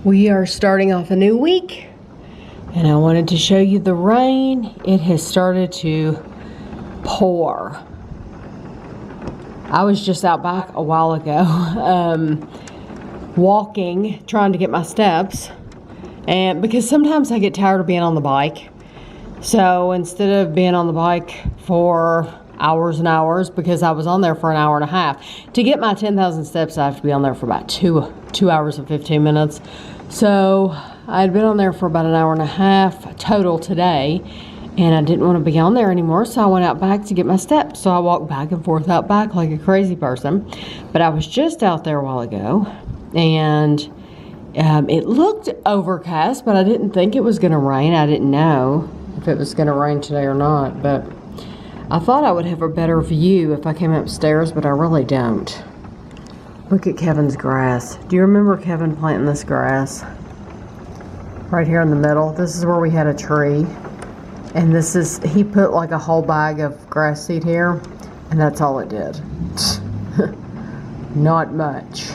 We are starting off a new week, and I wanted to show you the rain. It has started to pour. I was just out back a while ago, walking, trying to get my steps, and because sometimes I get tired of being on the bike. So instead of being on the bike for hours and hours, because I was on there for an hour and a half, to get my 10,000 steps, I have to be on there for about two hours and 15 minutes. So I'd been on there for about an hour and a half total today, and I didn't want to be on there anymore, so I went out back to get my steps. So I walked back and forth out back like a crazy person. But I was just out there a while ago, and it looked overcast, but I didn't think it was going to rain. I didn't know if it was going to rain today or not, but I thought I would have a better view if I came upstairs, but I really don't. Look at Kevin's grass. Do you remember Kevin planting this grass? Right here in the middle. This is where we had a tree. And this is, he put like a whole bag of grass seed here, and that's all it did. Not much.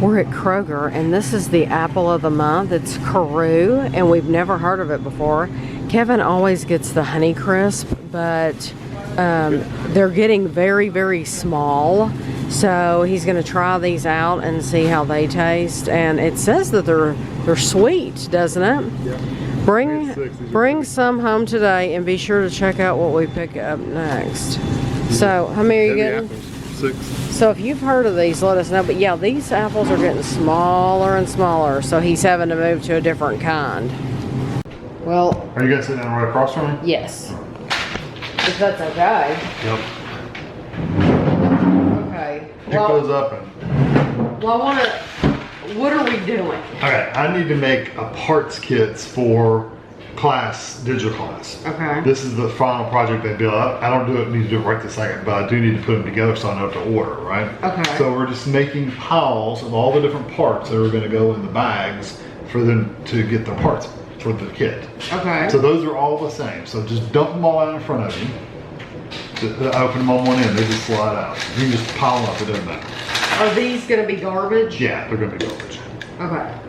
We're at Kroger, and this is the apple of the month. It's Karoo, and we've never heard of it before. Kevin always gets the Honeycrisp, but they're getting very, very small. So he's going to try these out and see how they taste. And it says that they're sweet, doesn't it? Yeah. Bring some home today, and be sure to check out what we pick up next. So how many are you getting? 6. So if you've heard of these, let us know. But yeah, these apples are getting smaller and smaller, so he's having to move to a different kind. Well, are you guys sitting right across from me? yes. If that's okay. Yep. Okay. Pick those up and... Well, I want to... What are we doing? Okay, I need to make a parts kits for class, digital class. Okay. This is the final project they built. I don't need to do it right this second, but I do need to put them together so I know what to order, right? Okay. So we're just making piles of all the different parts that are going to go in the bags for them to get their parts for the kit. Okay. So those are all the same. So just dump them all out in front of you. Open them on one end, they just slide out. You can just pile them up, it doesn't matter. Are these going to be garbage? Yeah, they're going to be garbage. Okay.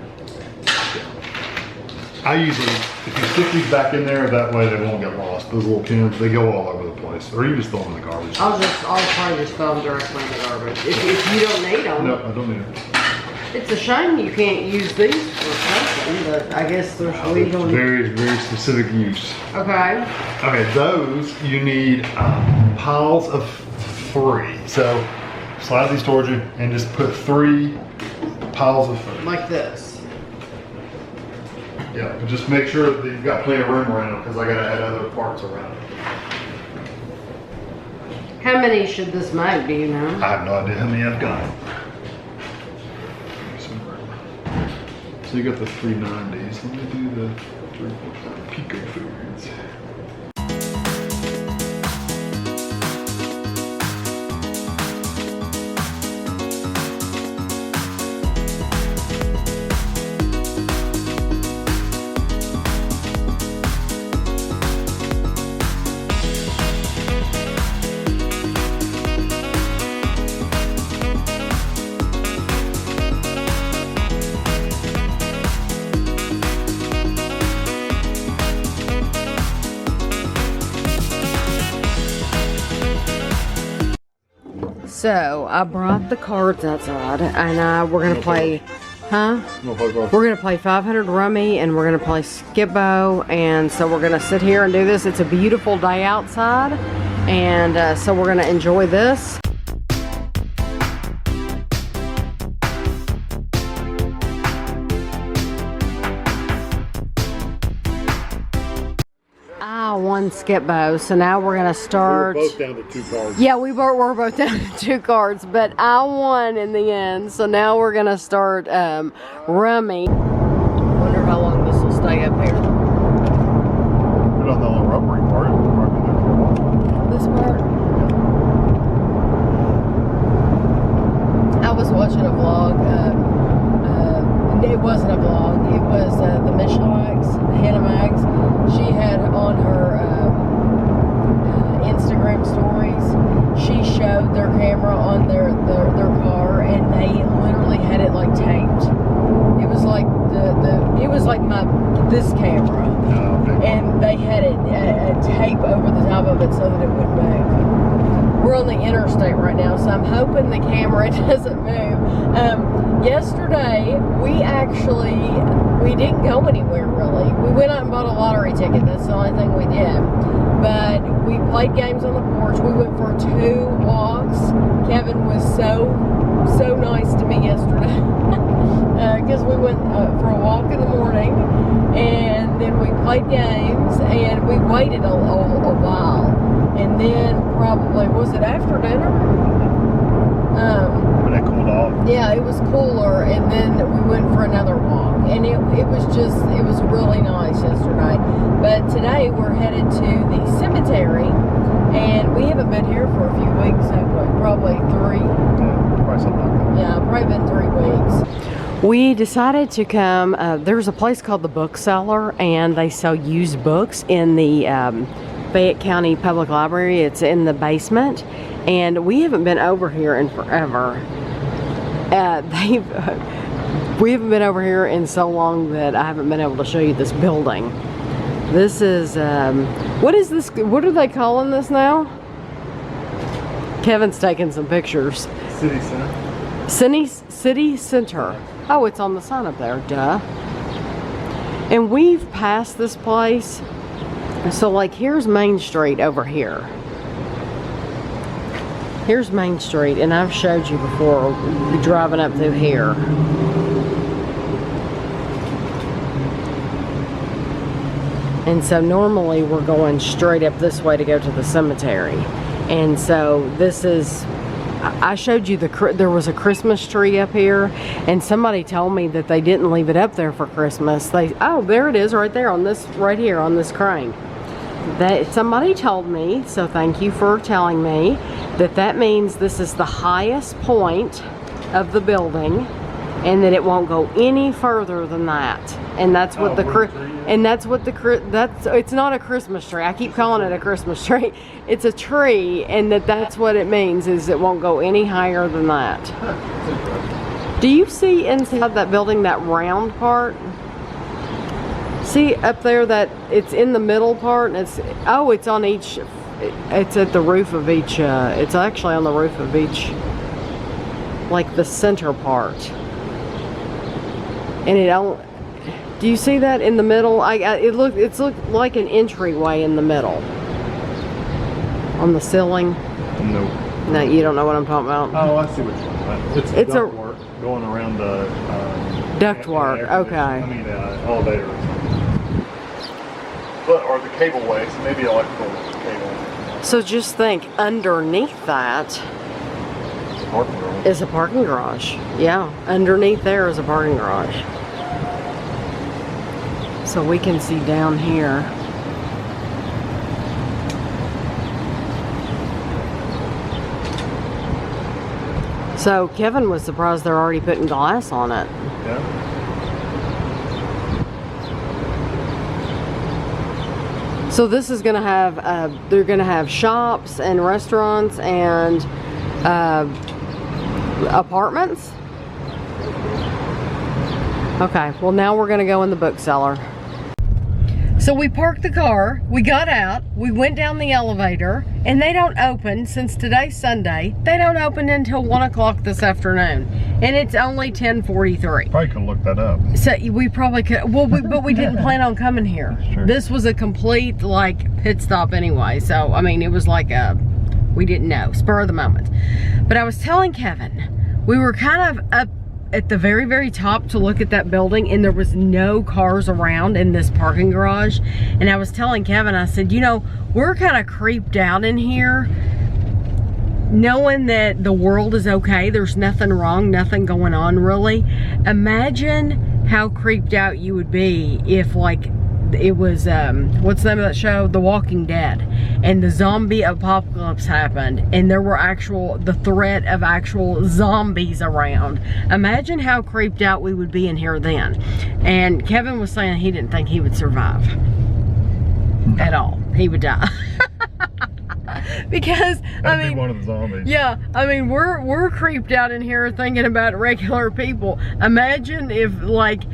I usually, if you stick these back in there, that way they won't get lost. Those little cans, they go all over the place. Or you just throw them in the garbage. I'll probably just throw them directly in the garbage. If you don't need them. No, I don't need them. It's a shame you can't use these for something, but I guess there's legal. Very, very specific use. Okay. Okay, those you need piles of 3. So slide these towards you and just put 3 piles of 3. Like this. Yeah, but just make sure that you've got plenty of room around them because I gotta add other parts around it. How many should this make, do you know? I have no idea how many I've got. So you got the 390s. Let me do the 3 Pico foods. So I brought the cards outside, and we're gonna play, We're gonna play 500 Rummy, and we're gonna play Skip-Bo, and so we're gonna sit here and do this. It's a beautiful day outside, and so we're gonna enjoy this. I won Skip-Bo, so now we're gonna start. We were both down to 2 cards. Yeah, we're both down to 2 cards, but I won in the end. So now we're gonna start Rummy. Wonder how long this will stay up here. Put on the little rubbery part. It might be there for a while. This part. I was watching a vlog. It wasn't a vlog. It was the Michelags, Hannah Mags. She had on her Instagram stories. She showed their camera on their this camera. And they had a tape over the top of it so that it wouldn't move. We're on the interstate right now, so I'm hoping the camera doesn't move. Yesterday, we didn't go anywhere really. We went out and bought a lottery ticket. That's the only thing we did. But we played games on the porch. We went for 2 walks. Kevin was so nice to me yesterday. Because we went for a walk in the morning, and then we played games, and we waited a while. And then probably, was it after dinner? When it cooled off. Yeah, it was cooler, and then we went for another walk. And it was really nice yesterday. But today we're headed to the cemetery, and we haven't been here for a few weeks, have we? Probably 3. Yeah, probably something like that. Yeah, probably been 3 weeks. We decided to come, there's a place called the Bookseller, and they sell used books in the Fayette County Public Library. It's in the basement, and we haven't been over here in forever. We haven't been over here in so long that I haven't been able to show you this building. This is, what is this, what are they calling this now? Kevin's taking some pictures. City Center. City Center. Oh, it's on the sign up there, duh. And we've passed this place. So like here's Main Street over here. Here's Main Street, and I've showed you before driving up through here. And so normally we're going straight up this way to go to the cemetery. And so this is, I showed you there was a Christmas tree up here, and somebody told me that they didn't leave it up there for Christmas. Oh, there it is right there on this, right here on this crane. That somebody told me, so thank you for telling me, that means this is the highest point of the building, and that it won't go any further than that. And that's what it's not a Christmas tree. I keep calling it a Christmas tree. It's a tree, and that's what it means, is it won't go any higher than that. Do you see inside that building, that round part? See up there that it's in the middle part, and it's on each, it's at the roof of each, it's actually on the roof of each, like the center part. And it don't, do you see that in the middle? It's looked like an entryway in the middle. On the ceiling? Nope. No, you don't know what I'm talking about? Oh, I see what you're talking about. It's ductwork going around the... ductwork, okay. I mean, elevator or something. Or the cableway, so maybe electrical cable. So just think, underneath that is a parking garage. Yeah, underneath there is a parking garage. So we can see down here. So Kevin was surprised they're already putting glass on it. Yeah. So this is going to have, they're going to have shops and restaurants and apartments. Okay, well now we're going to go in the bookseller. So we parked the car, we got out, we went down the elevator, and they don't open, since today's Sunday, they don't open until 1 o'clock this afternoon. And it's only 10:43. Probably could look that up. So we probably could, well, but we didn't plan on coming here. Sure. This was a complete, like, pit stop anyway. So, I mean, it was like we didn't know, spur of the moment. But I was telling Kevin, we were kind of up at the very, very top to look at that building, and there was no cars around in this parking garage. And I was telling Kevin, I said, you know, we're kind of creeped out in here, knowing that the world is okay, there's nothing wrong, nothing going on really. Imagine how creeped out you would be if, like, it was what's the name of that show, The Walking Dead, and the zombie apocalypse happened, and there were the threat of actual zombies around. Imagine how creeped out we would be in here then. And Kevin was saying he didn't think he would survive at all. He would die. Because I mean, one of the zombies. Yeah, I mean, we're creeped out in here thinking about regular people. Imagine if, like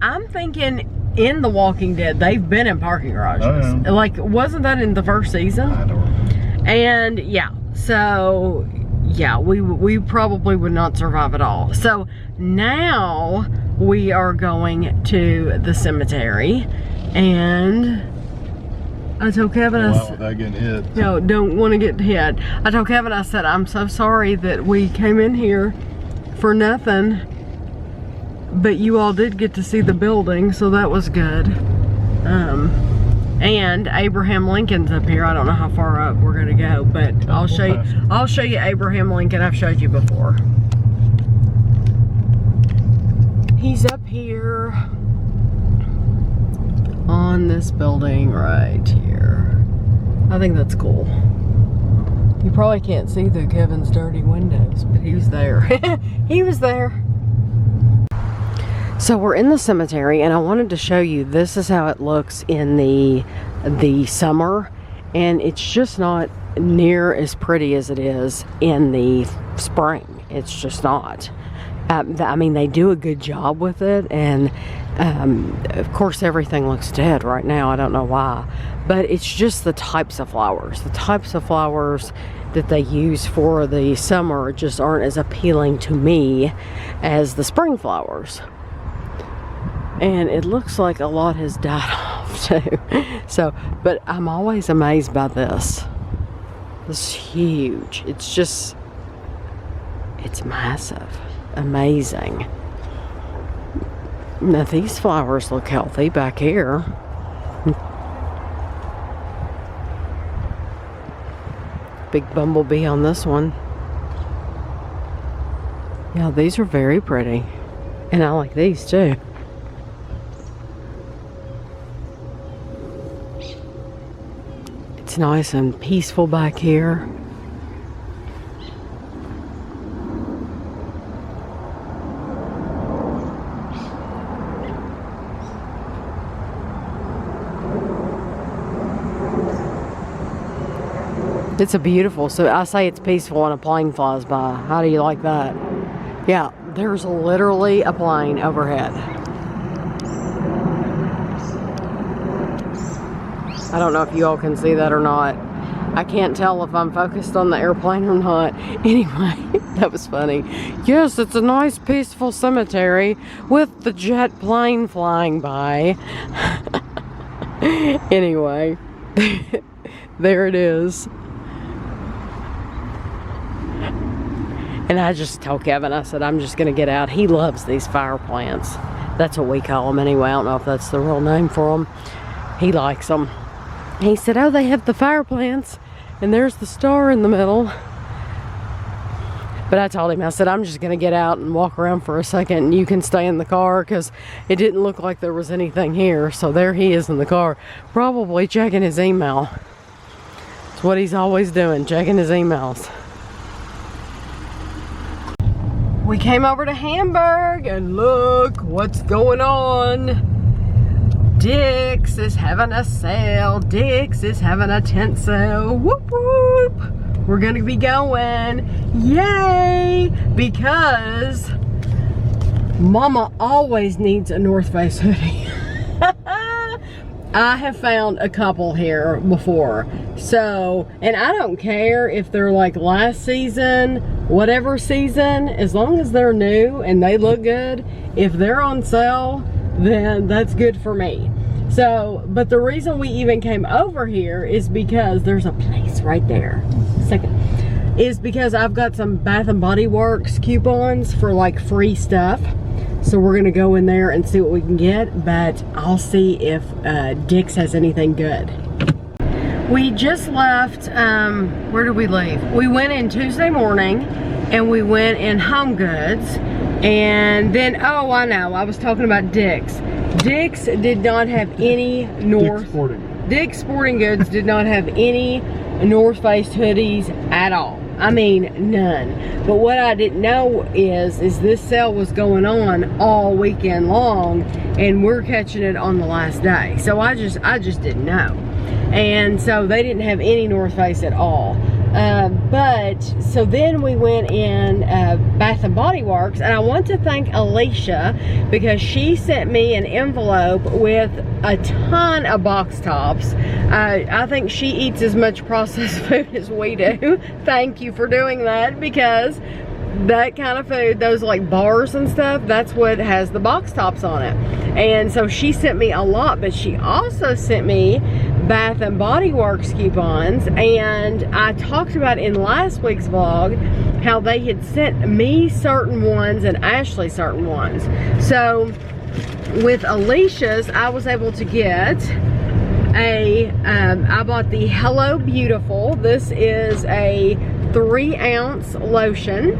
I'm thinking, in The Walking Dead, they've been in parking garages. Oh, yeah. Like, wasn't that in the first season? I don't remember. And yeah, so yeah, we probably would not survive at all. So now we are going to the cemetery, and I told Kevin, Without getting hit. no, don't want to get hit. I told Kevin, I said, I'm so sorry that we came in here for nothing, but you all did get to see the building, so that was good. And Abraham Lincoln's up here. I don't know how far up we're gonna go, but I'll show you Abraham Lincoln. I've showed you before. He's up here on this building right here. I think that's cool. You probably can't see through Kevin's dirty windows, but he was there. He was there. So we're in the cemetery, and I wanted to show you, this is how it looks in the summer, and it's just not near as pretty as it is in the spring. It's just not. I mean, they do a good job with it, and of course everything looks dead right now. I don't know why, but it's just the types of flowers. The types of flowers that they use for the summer just aren't as appealing to me as the spring flowers. And it looks like a lot has died off too. So, but I'm always amazed by this. This is huge. It's just, it's massive. Amazing. Now these flowers look healthy back here. Big bumblebee on this one. Yeah, these are very pretty. And I like these too. It's nice and peaceful back here. It's a beautiful, so I say it's peaceful when a plane flies by. How do you like that? Yeah, there's literally a plane overhead. I don't know if you all can see that or not. I can't tell if I'm focused on the airplane or not. Anyway, that was funny. Yes, it's a nice peaceful cemetery with the jet plane flying by. Anyway, there it is. And I just told Kevin, I said, I'm just going to get out. He loves these fire plants. That's what we call them anyway. I don't know if that's the real name for them. He likes them. He said, oh, they have the fire plants, and there's the star in the middle. But I told him, I said, I'm just going to get out and walk around for a second, and you can stay in the car, because it didn't look like there was anything here. So there he is in the car, probably checking his email. It's what he's always doing, checking his emails. We came over to Hamburg, and look what's going on. Dick's is having a sale. Dick's is having a tent sale. Whoop whoop. We're gonna be going. Yay! Because Mama always needs a North Face hoodie. I have found a couple here before. So, and I don't care if they're like last season, whatever season, as long as they're new and they look good. If they're on sale, then that's good for me. So, but the reason we even came over here is because there's a place right there. Is because I've got some Bath and Body Works coupons for like free stuff. So we're gonna go in there and see what we can get, but I'll see if Dick's has anything good. We just left, where did we leave? We went in Tuesday morning and we went in Home Goods, and then, oh, I know, I was talking about Dick's. Dick's did not have any Dick's Sporting Goods did not have any North Face hoodies at all. I mean, none. But what I didn't know is this sale was going on all weekend long, and we're catching it on the last day. So I just didn't know. And so they didn't have any North Face at all. But so then we went in Bath and Body Works, and I want to thank Alicia because she sent me an envelope with a ton of box tops. I think she eats as much processed food as we do. Thank you for doing that, because that kind of food, those like bars and stuff, that's what has the box tops on it. And so she sent me a lot, but she also sent me Bath and Body Works coupons. And I talked about in last week's vlog how they had sent me certain ones and Ashley certain ones. So with Alicia's, I was able to get I bought the Hello Beautiful. This is a 3-ounce lotion.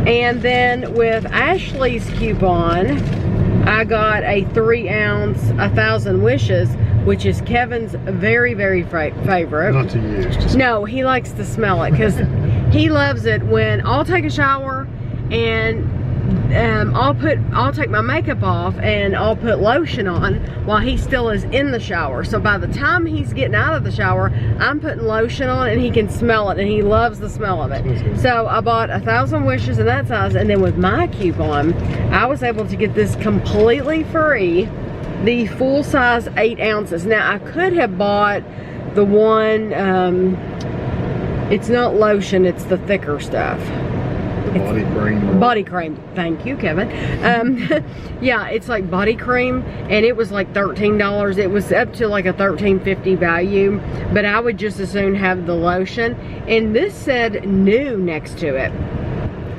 And then with Ashley's coupon, I got a 3-ounce 1,000 Wishes, which is Kevin's very, very favorite. Not to use. Just... No, he likes to smell it because he loves it when I'll take a shower and I'll take my makeup off and I'll put lotion on while he still is in the shower. So by the time he's getting out of the shower, I'm putting lotion on and he can smell it, and he loves the smell of it. So I bought 1,000 Wishes in that size, and then with my coupon, I was able to get this completely free, the full size 8 ounces. Now I could have bought the one, it's not lotion, it's the thicker stuff. Body cream. Body cream. Thank you, Kevin. Yeah, it's like body cream, and it was like $13. It was up to like a $13.50 value, but I would just as soon have the lotion. And this said new next to it.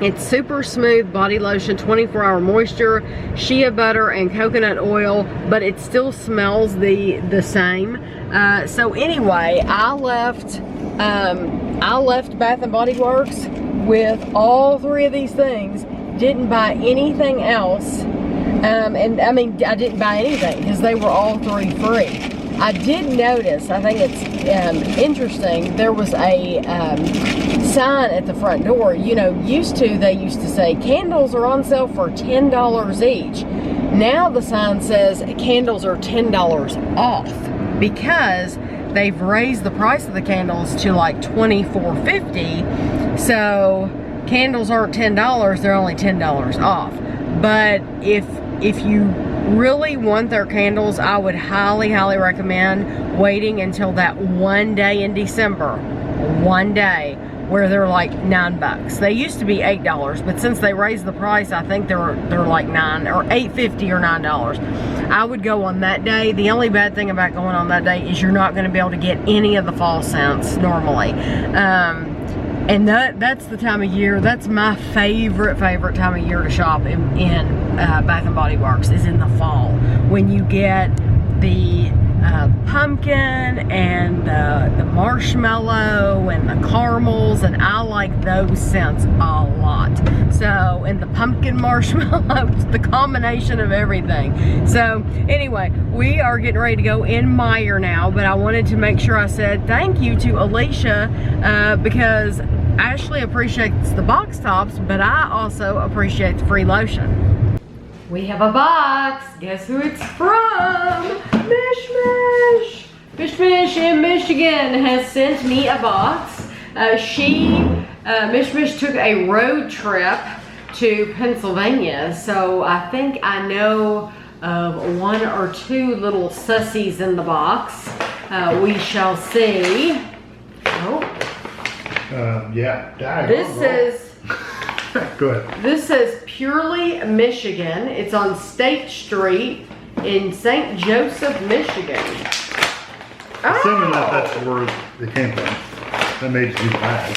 It's super smooth body lotion, 24-hour moisture, shea butter and coconut oil, but it still smells the same. So anyway, I left Bath and Body Works with all 3 of these things. Didn't buy anything else, and I mean, I didn't buy anything because they were all 3 free. I did notice, I think it's interesting, there was a sign at the front door. You know, they used to say candles are on sale for $10 each. Now the sign says candles are $10 off, because they've raised the price of the candles to like $24.50. So candles aren't $10, they're only $10 off. But if you really want their candles, I would highly recommend waiting until that one day in December, one day, where they're like $9. They used to be $8, but since they raised the price, I think they're like $9 or $8.50 or $9. I would go on that day. The only bad thing about going on that day is you're not going to be able to get any of the fall scents normally. And that's the time of year, that's my favorite time of year to shop in Bath and Body Works, is in the fall, when you get the pumpkin and the marshmallow and the caramels, and I like those scents a lot. So, and the pumpkin marshmallow, the combination of everything. So anyway, we are getting ready to go in Meijer now, but I wanted to make sure I said thank you to Alicia, because Ashley appreciates the box tops, but I also appreciate the free lotion. We have a box. Guess who it's from? Mish Mish. Mish Mish in Michigan has sent me a box. Mish Mish took a road trip to Pennsylvania, so I think I know of 1 or 2 little sussies in the box. We shall see. Oh. Yeah. This says. Go ahead. This says Purely Michigan. It's on State Street in St. Joseph, Michigan. Assuming that's where it came from. That made you bad.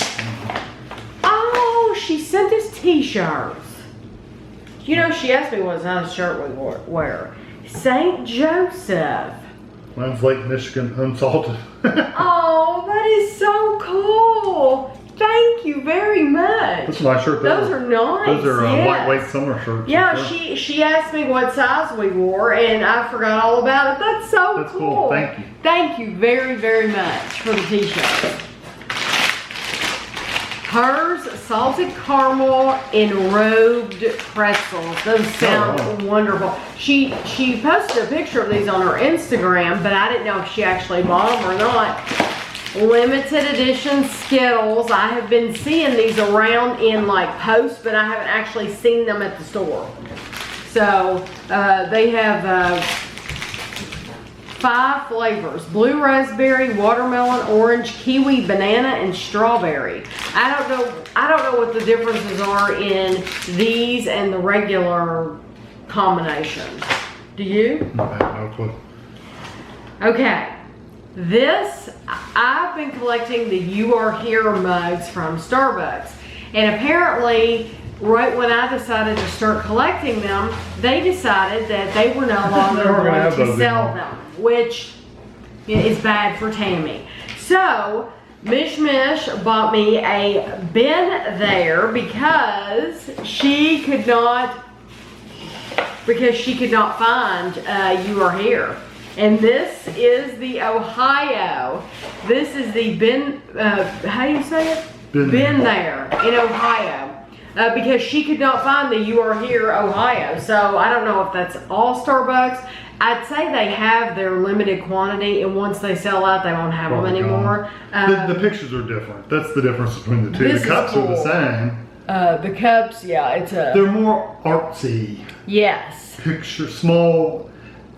Oh, she sent us t-shirts. You know, she asked me what size shirt we wear. St. Joseph. Mine's Lake Michigan Unsalted. Oh, that is so cool. Thank you very much. That's a nice shirt. Those are nice. Those are yes. lightweight summer shirts. Yeah, she asked me what size we wore, and I forgot all about it. That's so That's cool. Thank you. Thank you very much for the t-shirt. Hers, salted caramel enrobed pretzels. Those sound wonderful. She posted a picture of these on her Instagram, but I didn't know if she actually bought them or not. limited edition Skittles. I have been seeing these around in like posts, but I haven't actually seen them at the store. So they have 5 flavors: blue raspberry, watermelon, orange, kiwi, banana, and strawberry. I don't know what the differences are in these and the regular combination. Do you? I have no clue. Okay. This, I've been collecting the You Are Here mugs from Starbucks. And apparently, right when I decided to start collecting them, they decided that they were no longer going to sell them, which is bad for Tammy. So, Mish Mish bought me a bin there because she could not find You Are Here. And this is the Ohio. This is the bin, how do you say it? Bin there in Ohio. Because she could not find the You Are Here Ohio. So I don't know if that's all Starbucks. I'd say they have their limited quantity, and once they sell out, they won't have them anymore. The pictures are different. That's the difference between the two. The cups are the same. The cups, yeah, it's a... They're more artsy. Yes. Picture, small.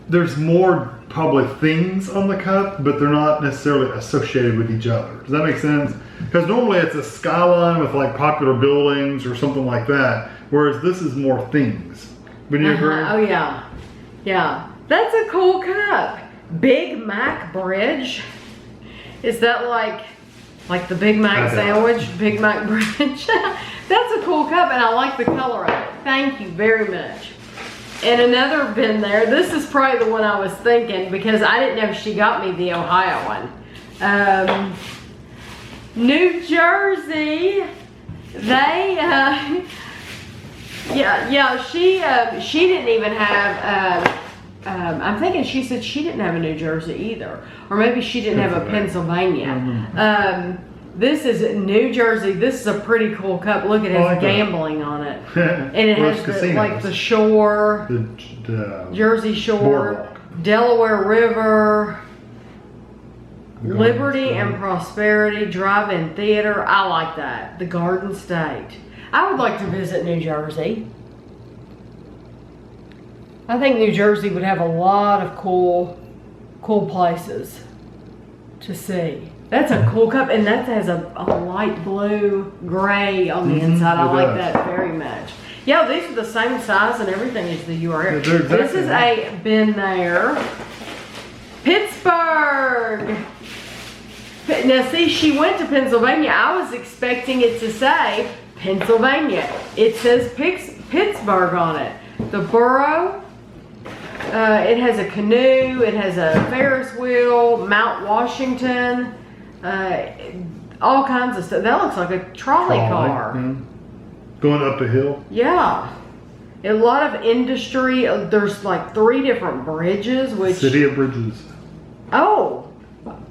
There's more probably things on the cup, but they're not necessarily associated with each other. Does that make sense? Because normally it's a skyline with like popular buildings or something like that, whereas this is more things. Wouldn't you agree? Oh yeah, yeah. That's a cool cup. Big Mac Bridge. Is that like the Big Mac sandwich? Big Mac Bridge. That's a cool cup, and I like the color of it. Thank you very much. And another bin there. This is probably the one I was thinking because I didn't know she got me the Ohio one. New Jersey. They, she didn't even have, I'm thinking she said she didn't have a New Jersey either. Or maybe she didn't have a Pennsylvania. This is New Jersey. This is a pretty cool cup. Look, it has gambling on it. And it has the shore, the Jersey Shore, boardwalk. Delaware River, Liberty and Prosperity Drive-In Theater. I like that. The Garden State. I would like to visit New Jersey. I think New Jersey would have a lot of cool places to see. That's a cool cup, and that has a light blue gray on the inside. I like that very much. Yeah, these are the same size and everything as the You Are Here. This is a bin there. Pittsburgh. Now see, she went to Pennsylvania. I was expecting it to say Pennsylvania. It says Pittsburgh on it. The borough. It has a canoe. It has a Ferris wheel. Mount Washington. All kinds of stuff. That looks like a trolley car. Going up a hill. Yeah. A lot of industry. There's like 3 different bridges. Which City of Bridges. Oh,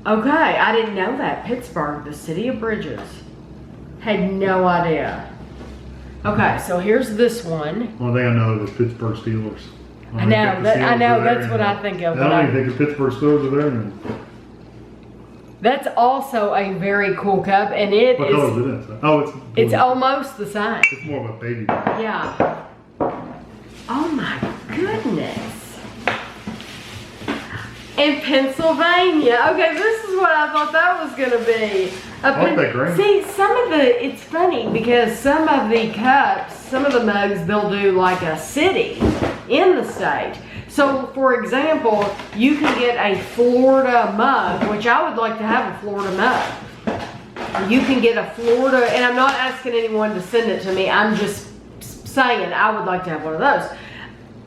okay. I didn't know that. Pittsburgh, the city of bridges. Had no idea. Okay, so here's this one. One thing I know is Pittsburgh Steelers. I know. That's what I think of. I don't even think the Pittsburgh Steelers are there anymore. That's also a very cool cup, and it what color is it? Oh, it's almost the same. It's more of a baby. Yeah. Oh my goodness. In Pennsylvania. Okay, this is what I thought that was gonna be. I like that green. See, it's funny because some of the cups, some of the mugs, they'll do like a city in the state. So, for example, you can get a Florida mug, which I would like to have a Florida mug. You can get a Florida, and I'm not asking anyone to send it to me. I'm just saying I would like to have one of those.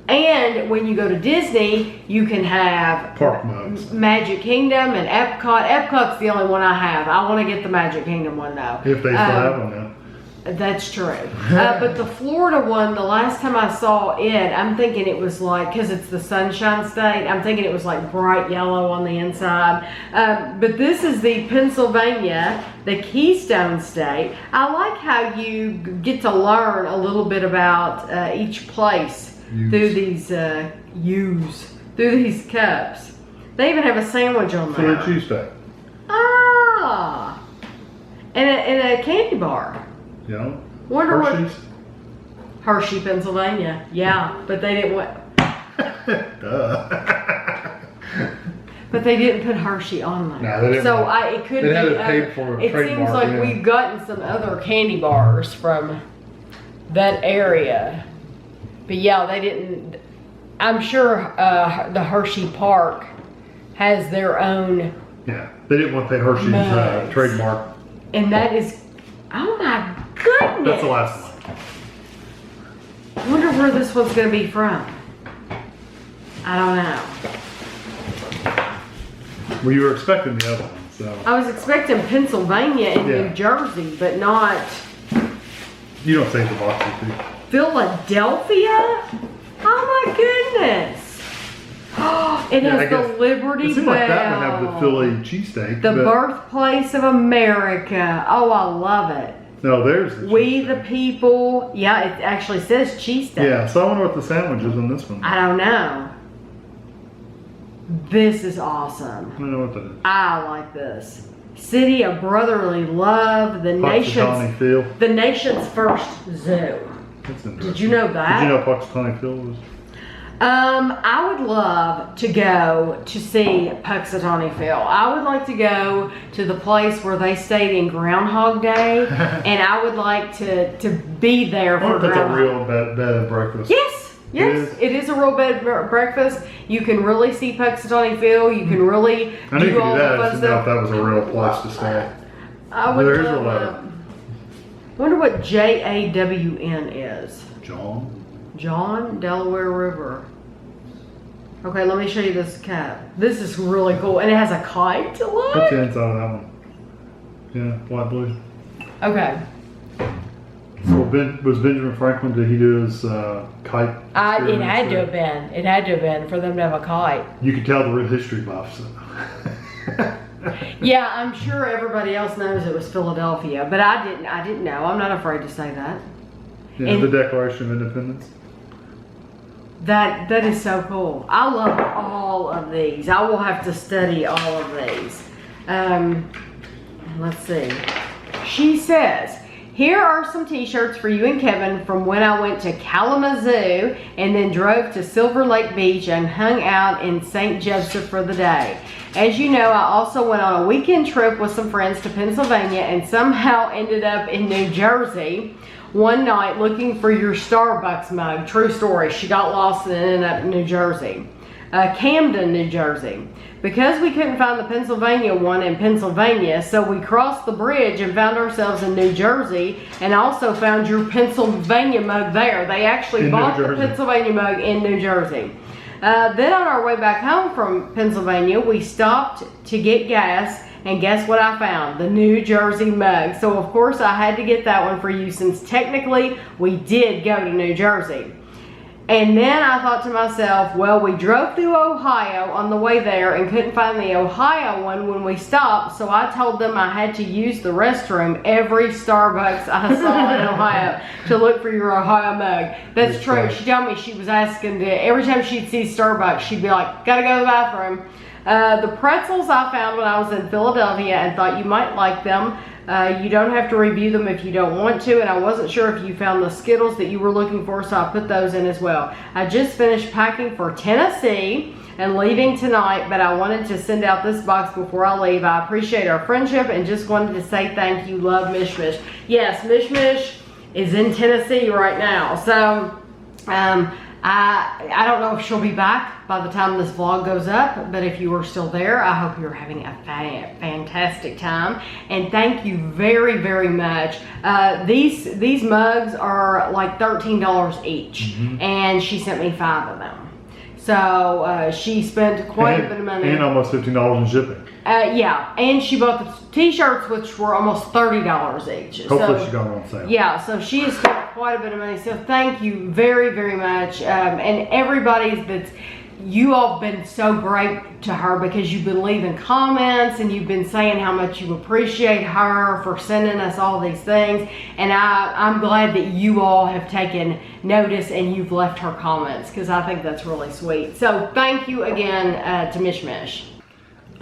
And when you go to Disney, you can have park mugs. Magic Kingdom and Epcot. Epcot's the only one I have. I want to get the Magic Kingdom one though. If they still have one now. That's true. But the Florida one, the last time I saw it, I'm thinking it was like, because it's the Sunshine State, I'm thinking it was like bright yellow on the inside. But this is the Pennsylvania, the Keystone State. I like how you get to learn a little bit about each place through these through these cups. They even have a sandwich on there. Philly cheesesteak. Ah, and a candy bar. Yeah. Wonder Hershey's. what Hershey, Pennsylvania. Yeah, but they didn't want. Duh. But they didn't put Hershey on there. No, they didn't. So it could be. They had it paid for. It seems like we've gotten some other candy bars from that area. But yeah, they didn't. I'm sure the Hershey Park has their own. Yeah, they didn't want the Hershey's trademark. And that is, oh my goodness. That's the last one. I wonder where this one's going to be from. I don't know. Well, you were expecting the other one, so. I was expecting Pennsylvania and New Jersey, but not. You don't save the boxes, do you? Philadelphia? Oh my goodness. It has the Liberty Bell. It seems like that would have the Philly cheesesteak. The birthplace of America. Oh, I love it. No, there's the We the people. Yeah, it actually says cheesesteak. Yeah, so I wonder what the sandwich is on this one. I don't know. This is awesome. I don't know what that is. I like this. City of brotherly love, the nation's first zoo. That's interesting. Did you know that? Did you know Puxatawny Phil was? I would love to go to see Puxatawny Phil. I would like to go to the place where they stayed in Groundhog Day, and I would like to be there for That's Groundhog. a real bed and breakfast. Yes, it is a real bed and breakfast. You can really see Puxatawny Phil. You can really I knew you do could all do that. the I fun just didn't know if stuff. that was a real place to stay. I would There's love a letter. that. Wonder what JAWN is. John, Delaware River. Okay, let me show you this cup. This is really cool, and it has a kite to look. What's the inside of that one? Yeah, white blue. Okay. So was Benjamin Franklin, did he do his kite? It had to have been. It had to have been for them to have a kite. You could tell the real history buffs. Yeah, I'm sure everybody else knows it was Philadelphia, but I didn't know. I'm not afraid to say that. Yeah, And the Declaration of Independence. That is so cool. I love all of these. I will have to study all of these. Let's see. She says, here are some t-shirts for you and Kevin from when I went to Kalamazoo and then drove to Silver Lake Beach and hung out in St. Joseph for the day. As you know, I also went on a weekend trip with some friends to Pennsylvania and somehow ended up in New Jersey one night looking for your Starbucks mug. True story. She got lost and ended up in New Jersey. Camden, New Jersey. Because we couldn't find the Pennsylvania one in Pennsylvania, so we crossed the bridge and found ourselves in New Jersey and also found your Pennsylvania mug there. They actually bought the Pennsylvania mug in New Jersey. Then on our way back home from Pennsylvania, we stopped to get gas, and guess what I found? The New Jersey mug. So of course I had to get that one for you since technically we did go to New Jersey. And then I thought to myself, well, we drove through Ohio on the way there and couldn't find the Ohio one when we stopped, so I told them I had to use the restroom every Starbucks I saw in Ohio to look for your Ohio mug. That's true. She told me she was asking every time she'd see Starbucks, she'd be like, gotta go to the bathroom. The pretzels I found when I was in Philadelphia and thought you might like them. You don't have to review them if you don't want to, and I wasn't sure if you found the Skittles that you were looking for, so I put those in as well. I just finished packing for Tennessee and leaving tonight, but I wanted to send out this box before I leave. I appreciate our friendship and just wanted to say thank you. Love, Mish Mish. Yes, Mish Mish is in Tennessee right now, so I don't know if she'll be back by the time this vlog goes up, but if you are still there, I hope you're having a fantastic time. And thank you very, very much. These mugs are like $13 each, and she sent me 5 of them. So she spent quite a bit of money. And almost $15 in shipping. Yeah, and she bought the t-shirts, which were almost $30 each. Hopefully she got them on sale. Yeah, so she has spent quite a bit of money. So thank you very, very much. And everybody's you all have been so great to her because you've been leaving comments and you've been saying how much you appreciate her for sending us all these things. And I'm glad that you all have taken notice and you've left her comments because I think that's really sweet. So thank you again to Mish Mish.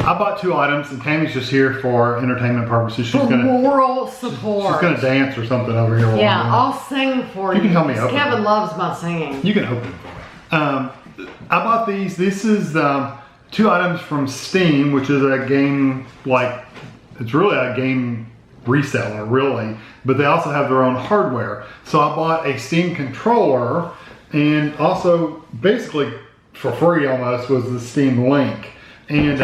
I bought 2 items, and Tammy's just here for entertainment purposes. She's gonna moral support. She's gonna dance or something over here. Yeah, I'll sing for you. You can help me open Kevin it. loves my singing. You can open it for me. I bought these. This is 2 items from Steam, which is a game it's really a game reseller, really. But they also have their own hardware. So I bought a Steam controller, and also basically for free almost was the Steam Link. And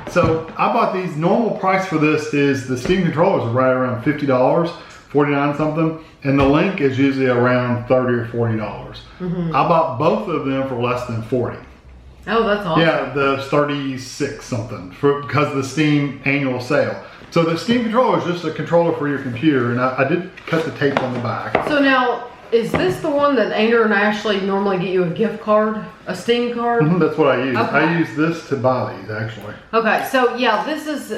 so I bought these. Normal price for this is the Steam controllers are right around $50, 49 something, and the Link is usually around $30 or $40. I bought both of them for less than 40. Oh, that's awesome. Yeah, the 36 something because of the Steam annual sale. So the Steam controller is just a controller for your computer, and I did cut the tape on the back. So now, is this the one that Andrew and Ashley normally get you a gift card, a Steam card? That's what I use. Okay. I use this to buy these, actually. Okay, so yeah, this is,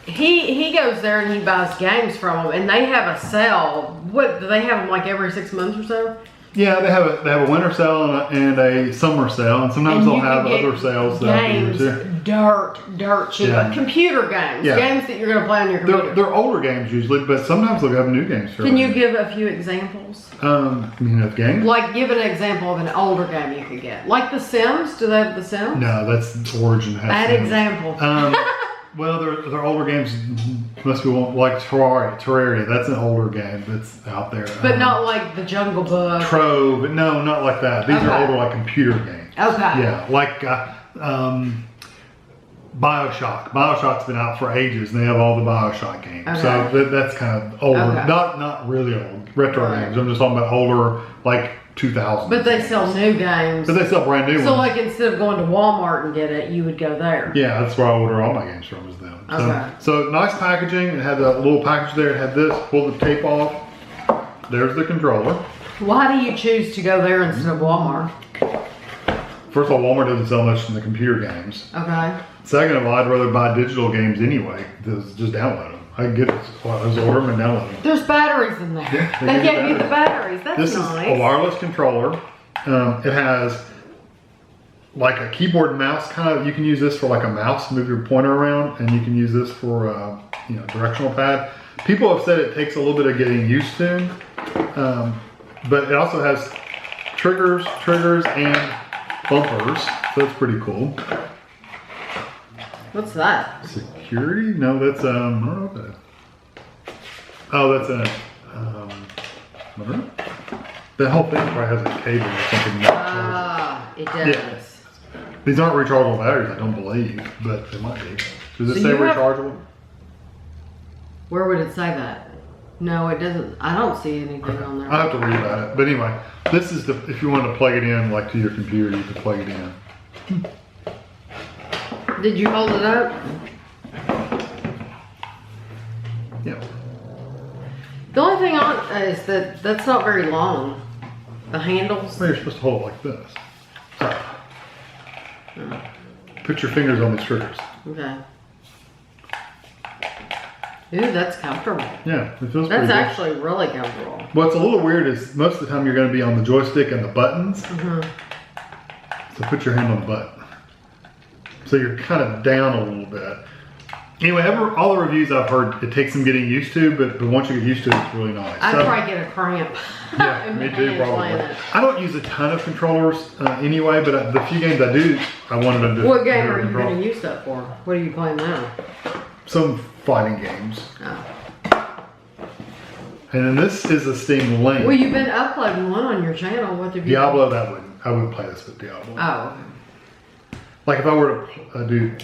he goes there and he buys games from them, and they have a sale. What, do they have them like every 6 months or so? Yeah, they have a winter sale and a summer sale, and sometimes And they'll you have can get other sales games too. dirt cheap. Yeah. Computer games, Yeah. games that you're going to play on your computer. They're older games usually, but sometimes they'll have new games for Can you give a few examples? You mean of games? Like, give an example of an older game you could get. Like The Sims? Do they have The Sims? No, that's Origin. Add example. Well, they're older games. Most people won't like Terraria. That's an older game that's out there. But not like The Jungle Book. Trove. No, not like that. These Okay. are older, like computer games. Okay. Yeah, like BioShock. BioShock's been out for ages, and they have all the BioShock games. Okay. So that's kind of older. Okay. Not really old. Retro Right. games. I'm just talking about older, like 2000. But they sell new games. But they sell brand new So ones. like instead of going to Walmart and get it, you would go there. Yeah, that's where I order all my games from, is them. Okay. So nice packaging. It had a little package there. It had this. Pull the tape off. There's the controller. Why do you choose to go there instead of Walmart? First of all, Walmart doesn't sell much in the computer games. Okay. Second of all, I'd rather buy digital games anyway. Just download them. I can get it. Well, I just order them and download them. There's batteries in there. Yeah, they gave you the batteries. That's This nice. is a wireless controller. It has like a keyboard and mouse kind of. You can use this for like a mouse, move your pointer around, and you can use this for directional pad. People have said it takes a little bit of getting used to, but it also has triggers, and bumpers. So that's pretty cool. What's that? Security? No, that's I don't know what that is. Oh, that's a I don't know. The whole thing probably has a cable or something. Ah, it does. Yeah. These aren't rechargeable batteries, I don't believe, but they might be. Does it So say you have- rechargeable? Where would it say that? No, it doesn't. I don't see anything on there. I'll have to read about it. But anyway, this is if you wanted to plug it in like to your computer, you could plug it in. Did you hold it up? Yeah. The only thing on is that that's not very long. The handles. Well, you're supposed to hold it like this. Put your fingers on these triggers. Okay. Ooh, that's comfortable. Yeah, it feels That's pretty good. actually really comfortable. What's a little weird is most of the time you're going to be on the joystick and the buttons. So put your hand on the button. So you're kind of down a little bit. Anyway, all the reviews I've heard, it takes some getting used to, but once you get used to it, it's really nice. I'd probably get a cramp. Yeah, in me my too, hand probably. playing it. I don't use a ton of controllers anyway, but the few games I do, I wanted to do. What game are you control. going to use that for? What are you playing now? Some fighting games. Oh. And then this is a Steam Link. Well, you've been uploading one on your channel. What have you Diablo, I wouldn't play this with Diablo. Oh, okay. Like if I were to do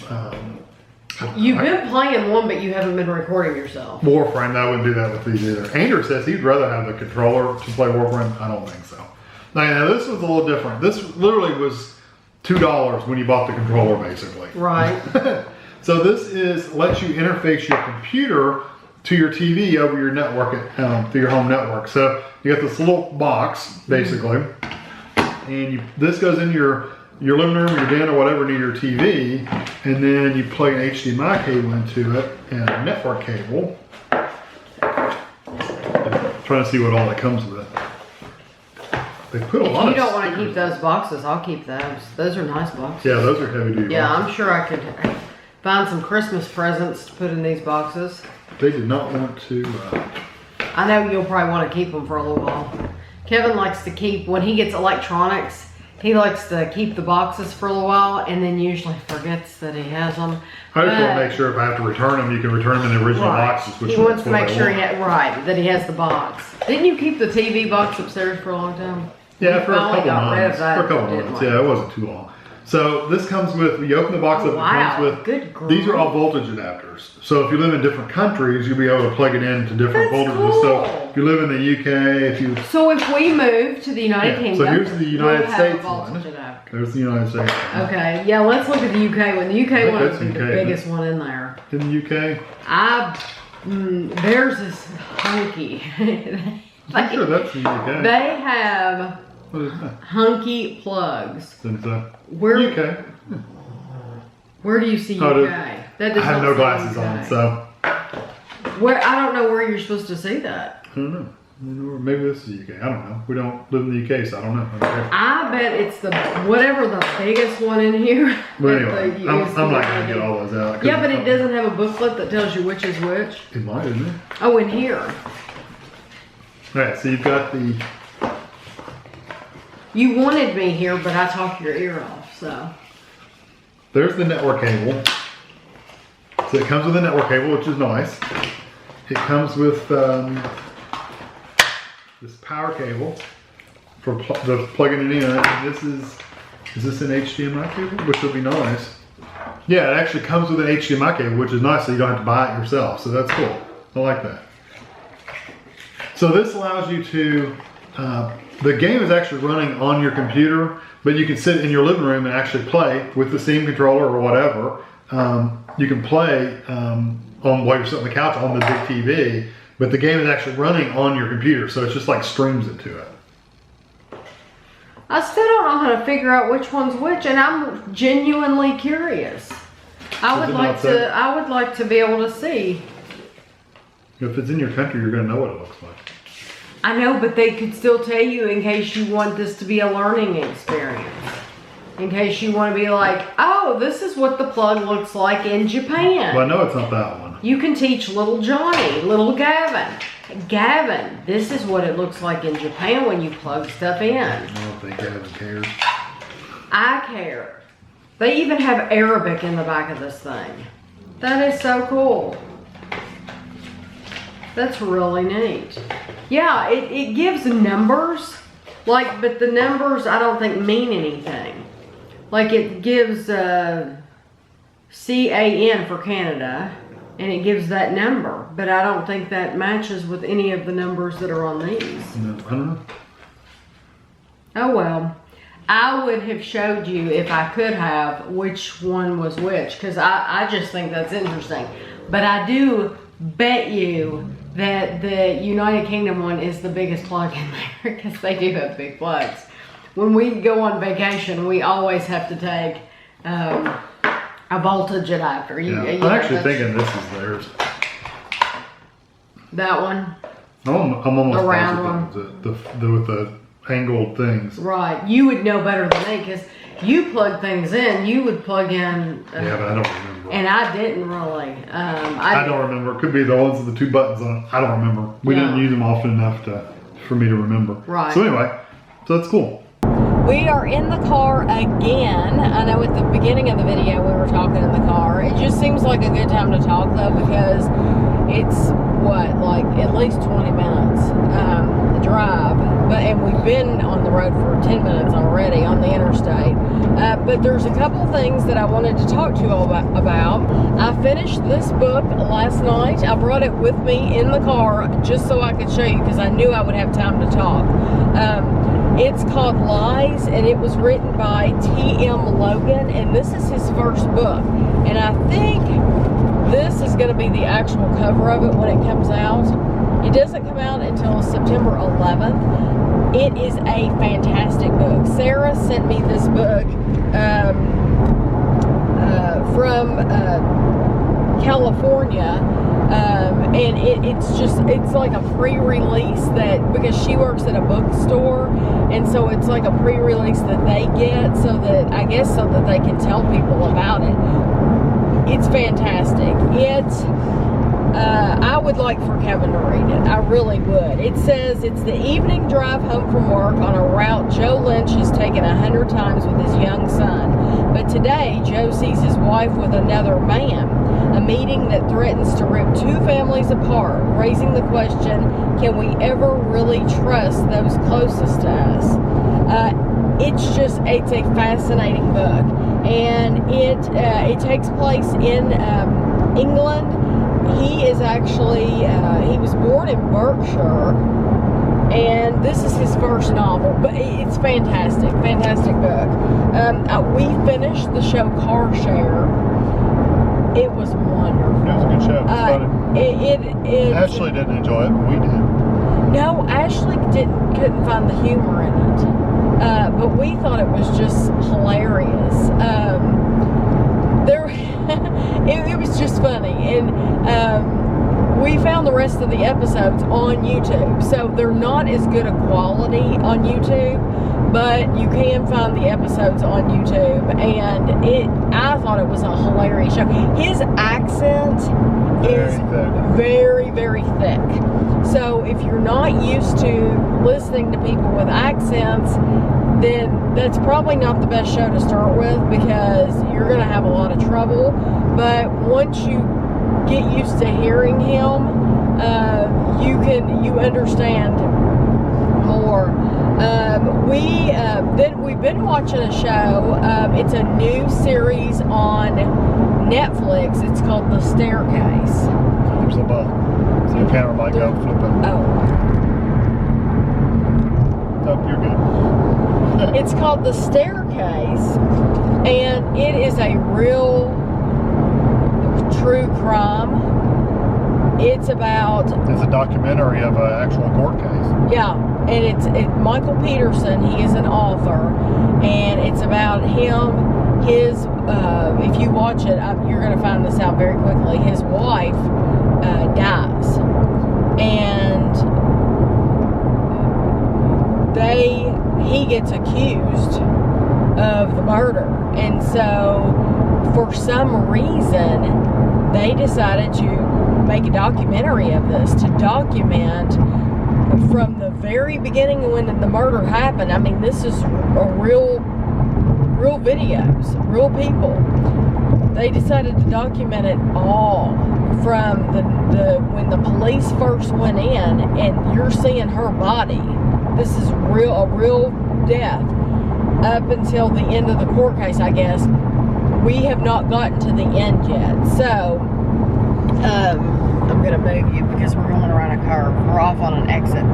You've been playing one, but you haven't been recording yourself. Warframe, I wouldn't do that with these either. Andrew says he'd rather have the controller to play Warframe. I don't think so. Now this was a little different. This literally was $2 when you bought the controller, basically. Right. So this lets you interface your computer to your TV over your network, through your home network. So you got this little box, basically, and this goes in your living room, your den, or whatever near your TV, and then you plug an HDMI cable into it and a network cable. Trying to see what all that comes with it. They put a lot If of you don't want to stickers. keep those boxes, I'll keep those. Those are nice boxes. Yeah, those are heavy duty. Yeah, boxes. I'm sure I could. find some Christmas presents to put in these boxes. They did not want to. I know you'll probably want to keep them for a little while. Kevin likes to keep, when he gets electronics, he likes to keep the boxes for a little while and then usually forgets that he has them. I just want to make sure if I have to return them, you can return them in the original boxes. Which he wants to make sure that he has the box. Didn't you keep the TV box upstairs for a long time? Yeah, for a couple months. Yeah, it wasn't too long. So this comes with, you open the box up, it comes with, these are all voltage adapters. So if you live in different countries, you'll be able to plug it into different voltages. Cool. So if you live in the UK, So if we move to the United Kingdom, so here's the United States one. There's the United States one. Okay, yeah, let's look at the UK one. The UK one is the biggest one in there. In the UK? Theirs is hunky. I'm sure that's in the UK. They have what is that? Hunky plugs. Where? UK. Where do you see UK? That does I have no glasses on, so. Where, I don't know where you're supposed to see that. I don't know. Maybe this is the UK. I don't know. We don't live in the UK, so I don't know. I bet it's whatever the biggest one in here. Well, anyway, I'm not going to get all those out. Yeah, but it doesn't have a booklet that tells you which is which. It might, isn't it? Oh, in here. All right, so you've got the... You wanted me here, but I talked your ear off, so. There's the network cable. So it comes with a network cable, which is nice. It comes with this power cable for plugging it in. And this is this an HDMI cable? Which would be nice. Yeah, it actually comes with an HDMI cable, which is nice, so you don't have to buy it yourself. So that's cool. I like that. So this allows you to, the game is actually running on your computer, but you can sit in your living room and actually play with the Steam controller or whatever. You can play while you're sitting on the couch on the big TV, but the game is actually running on your computer, so it's just like streams it to it. I still don't know how to figure out which one's which, and I'm genuinely curious. I would like to be able to see. If it's in your country, you're going to know what it looks like. I know, but they could still tell you in case you want this to be a learning experience. In case you want to be like, oh, this is what the plug looks like in Japan. Well, I know it's not that one. You can teach little Johnny, little Gavin. Gavin, this is what it looks like in Japan when you plug stuff in. I don't think Gavin cares. I care. They even have Arabic in the back of this thing. That is so cool. That's really neat. Yeah, it gives numbers, but the numbers I don't think mean anything. Like it gives CAN for Canada, and it gives that number, but I don't think that matches with any of the numbers that are on these. No, I don't know. Oh well. I would have showed you if I could have which one was which, because I just think that's interesting. But I do bet you that the United Kingdom one is the biggest plug in there, because they do have big plugs. When we go on vacation, we always have to take a voltage adapter. I'm actually thinking this is theirs. That one? I'm almost the round one. With the angled things. Right. You would know better than me, because you plug things in. You would plug in. Yeah, but I don't remember. And I didn't really. I don't remember. It could be the ones with the 2 buttons on it. I don't remember. We didn't use them often enough for me to remember. Right. So anyway, so that's cool. We are in the car again. I know at the beginning of the video we were talking in the car. It just seems like a good time to talk though, because it's like at least 20 minutes drive, and we've been on the road for 10 minutes already on the interstate. But there's a couple things that I wanted to talk to you all about. I finished this book last night. I brought it with me in the car just so I could show you, because I knew I would have time to talk. It's called Lies, and it was written by T.M. Logan, and this is his first book. And I think this is going to be the actual cover of it when it comes out. It doesn't come out until September 11th. It is a fantastic book. Sarah sent me this book from California, and it's like a pre-release, because she works at a bookstore, and so it's like a pre-release that they get so that they can tell people about it. it's fantastic. I would like for Kevin to read it. I really would. It says it's the evening drive home from work on a route Joe Lynch has taken 100 times with his young son. But today, Joe sees his wife with another man. A meeting that threatens to rip two families apart, raising the question, can we ever really trust those closest to us? It's a fascinating book. And it takes place in England. He is actually, he was born in Berkshire, and this is his first novel, but it's fantastic book. We finished the show Car Share. It was wonderful. It was a good show. It was funny. Ashley didn't enjoy it, but we did. No, Ashley couldn't find the humor in it, but we thought it was just hilarious. It was just funny, and we found the rest of the episodes on YouTube, so they're not as good a quality on YouTube, but you can find the episodes on YouTube, and I thought it was a hilarious show. His accent is very, very thick, so if you're not used to listening to people with accents, then that's probably not the best show to start with, because you're going to have a lot of trouble. But once you get used to hearing him, you understand more. We've been watching a show. It's a new series on Netflix. It's called The Staircase. There's a bug. So the camera might go flipping. Oh, you're good. It's called The Staircase, and it is a real true crime. It's a documentary of an actual court case. Yeah, and it's Michael Peterson. He is an author, and it's about him. His if you watch it, you're going to find this out very quickly. His wife dies, and he gets accused of the murder, and so for some reason they decided to make a documentary of this, to document from the very beginning when the murder happened. I mean, this is a real videos, real people. They decided to document it all from the when the police first went in, and you're seeing her body. This is a real death up until the end of the court case, I guess. We have not gotten to the end yet. So, I'm going to move you because we're going around a curve. We're off on an exit.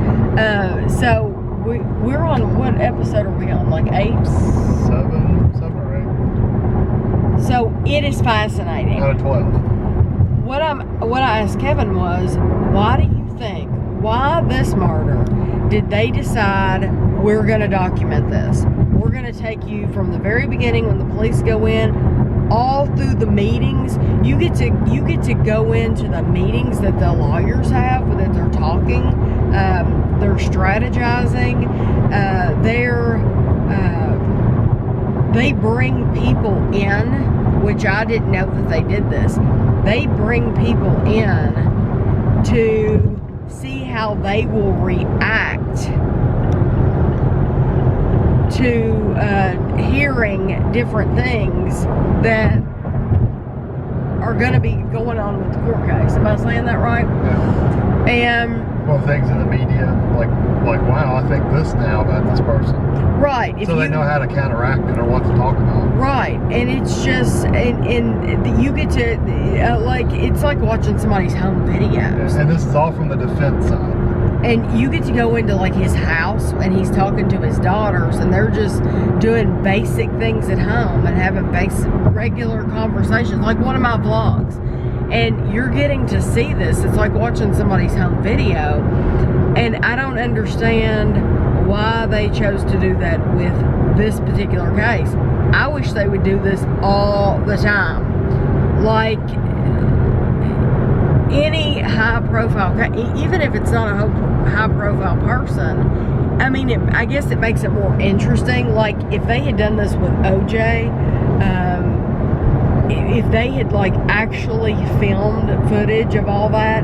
So, we're on, what episode are we on? Like 8? 7 or 8. So, it is fascinating. Out of 12. What I asked Kevin was, why do you think, why this murder did they decide we're going to document this? We're going to take you from the very beginning when the police go in, all through the meetings. You get to go into the meetings that the lawyers have, that they're talking, they're strategizing, they bring people in, which I didn't know that they did this. They bring people in to see how they will react to hearing different things that are going to be going on with the court case. Am I saying that right? Yeah. And well, things in the media, like wow, I think this now about this person. Right. So they know how to counteract it or what to talk about. Right. And it's just, and you get to, it's like watching somebody's home videos. Yeah. And this is all from the defense side. And you get to go into like his house, and he's talking to his daughters, and they're just doing basic things at home and having basic regular conversations, like one of my vlogs. And you're getting to see this. It's like watching somebody's home video. And I don't understand why they chose to do that with this particular case. I wish they would do this all the time. Like any high profile, even if it's not a high profile person, I mean, I guess it makes it more interesting. Like if they had done this with OJ, if they had like actually filmed footage of all that,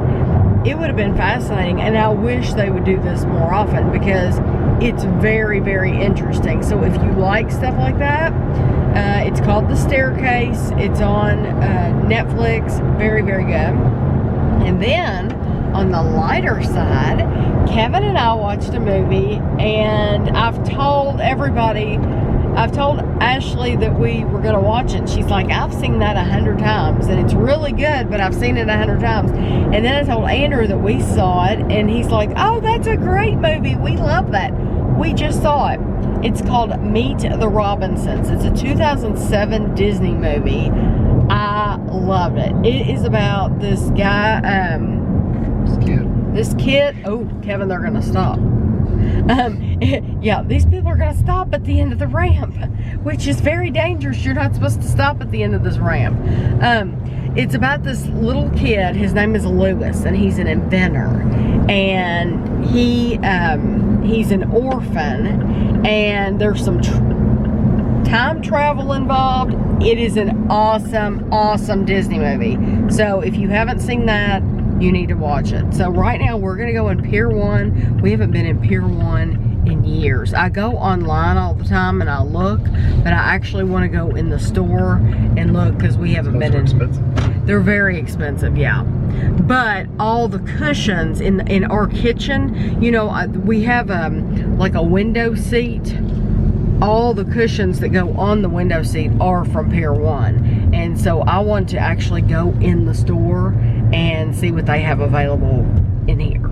it would have been fascinating. And I wish they would do this more often, because it's very, very interesting. So if you like stuff like that, it's called The Staircase. It's on Netflix. Very, very good. And then on the lighter side, Kevin and I watched a movie, and I've told Ashley that we were going to watch it. She's like, I've seen that 100 times, and it's really good, but I've seen it 100 times. And then I told Andrew that we saw it, and he's like, oh, that's a great movie. We love that. We just saw it. It's called Meet the Robinsons. It's a 2007 Disney movie. I loved it. It is about this guy, this kid. Oh, Kevin, they're going to stop. Yeah, these people are going to stop at the end of the ramp, which is very dangerous. You're not supposed to stop at the end of this ramp. It's about this little kid. His name is Lewis, and he's an inventor. And he's an orphan, and there's some time travel involved. It is an awesome, awesome Disney movie. So if you haven't seen that, you need to watch it. So right now we're gonna go in Pier 1. We haven't been in Pier 1 in years. I go online all the time and I look, but I actually want to go in the store and look, because we haven't been in. Expensive. They're very expensive, yeah. But all the cushions in our kitchen, you know, we have like a window seat. All the cushions that go on the window seat are from Pier 1. And so I want to actually go in the store and see what they have available in here.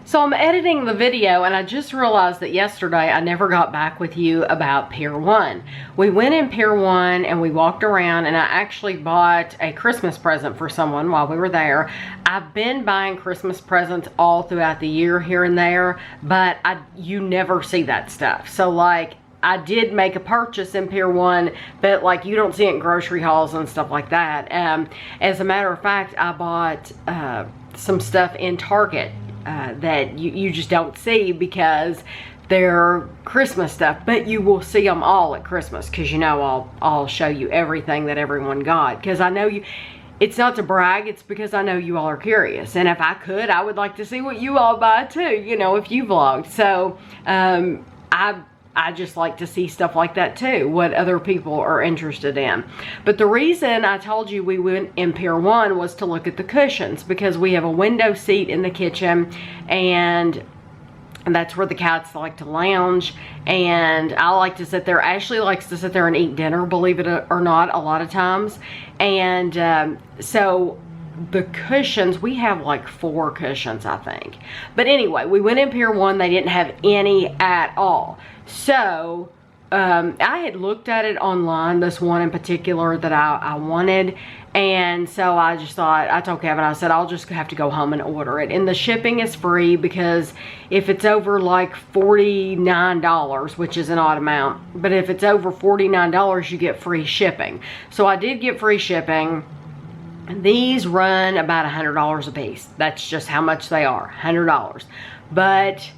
So I'm editing the video, and I just realized that yesterday I never got back with you about Pier 1. We went in Pier 1 and we walked around, and I actually bought a Christmas present for someone while we were there. I've been buying Christmas presents all throughout the year here and there, but you never see that stuff. So like, I did make a purchase in Pier 1, but like, you don't see it in grocery hauls and stuff like that. As a matter of fact, I bought some stuff in Target that you just don't see, because they're Christmas stuff, but you will see them all at Christmas, because you know I'll show you everything that everyone got, because I know you. It's not to brag, it's because I know you all are curious, and if I could, I would like to see what you all buy too, you know, if you vlogged. So I just like to see stuff like that too, what other people are interested in. But the reason I told you we went in Pier 1 was to look at the cushions, because we have a window seat in the kitchen, and that's where the cats like to lounge, and I like to sit there. Ashley likes to sit there and eat dinner, believe it or not, a lot of times. And so the cushions, we have like 4 cushions, I think. But anyway, we went in Pier 1, they didn't have any at all. So I had looked at it online, this one in particular that I wanted, and so I just thought, I told Kevin, I said, I'll just have to go home and order it. And the shipping is free, because if it's over like $49, which is an odd amount, but if it's over $49, you get free shipping. So I did get free shipping. These run about $100 a piece. That's just how much they are, $100. But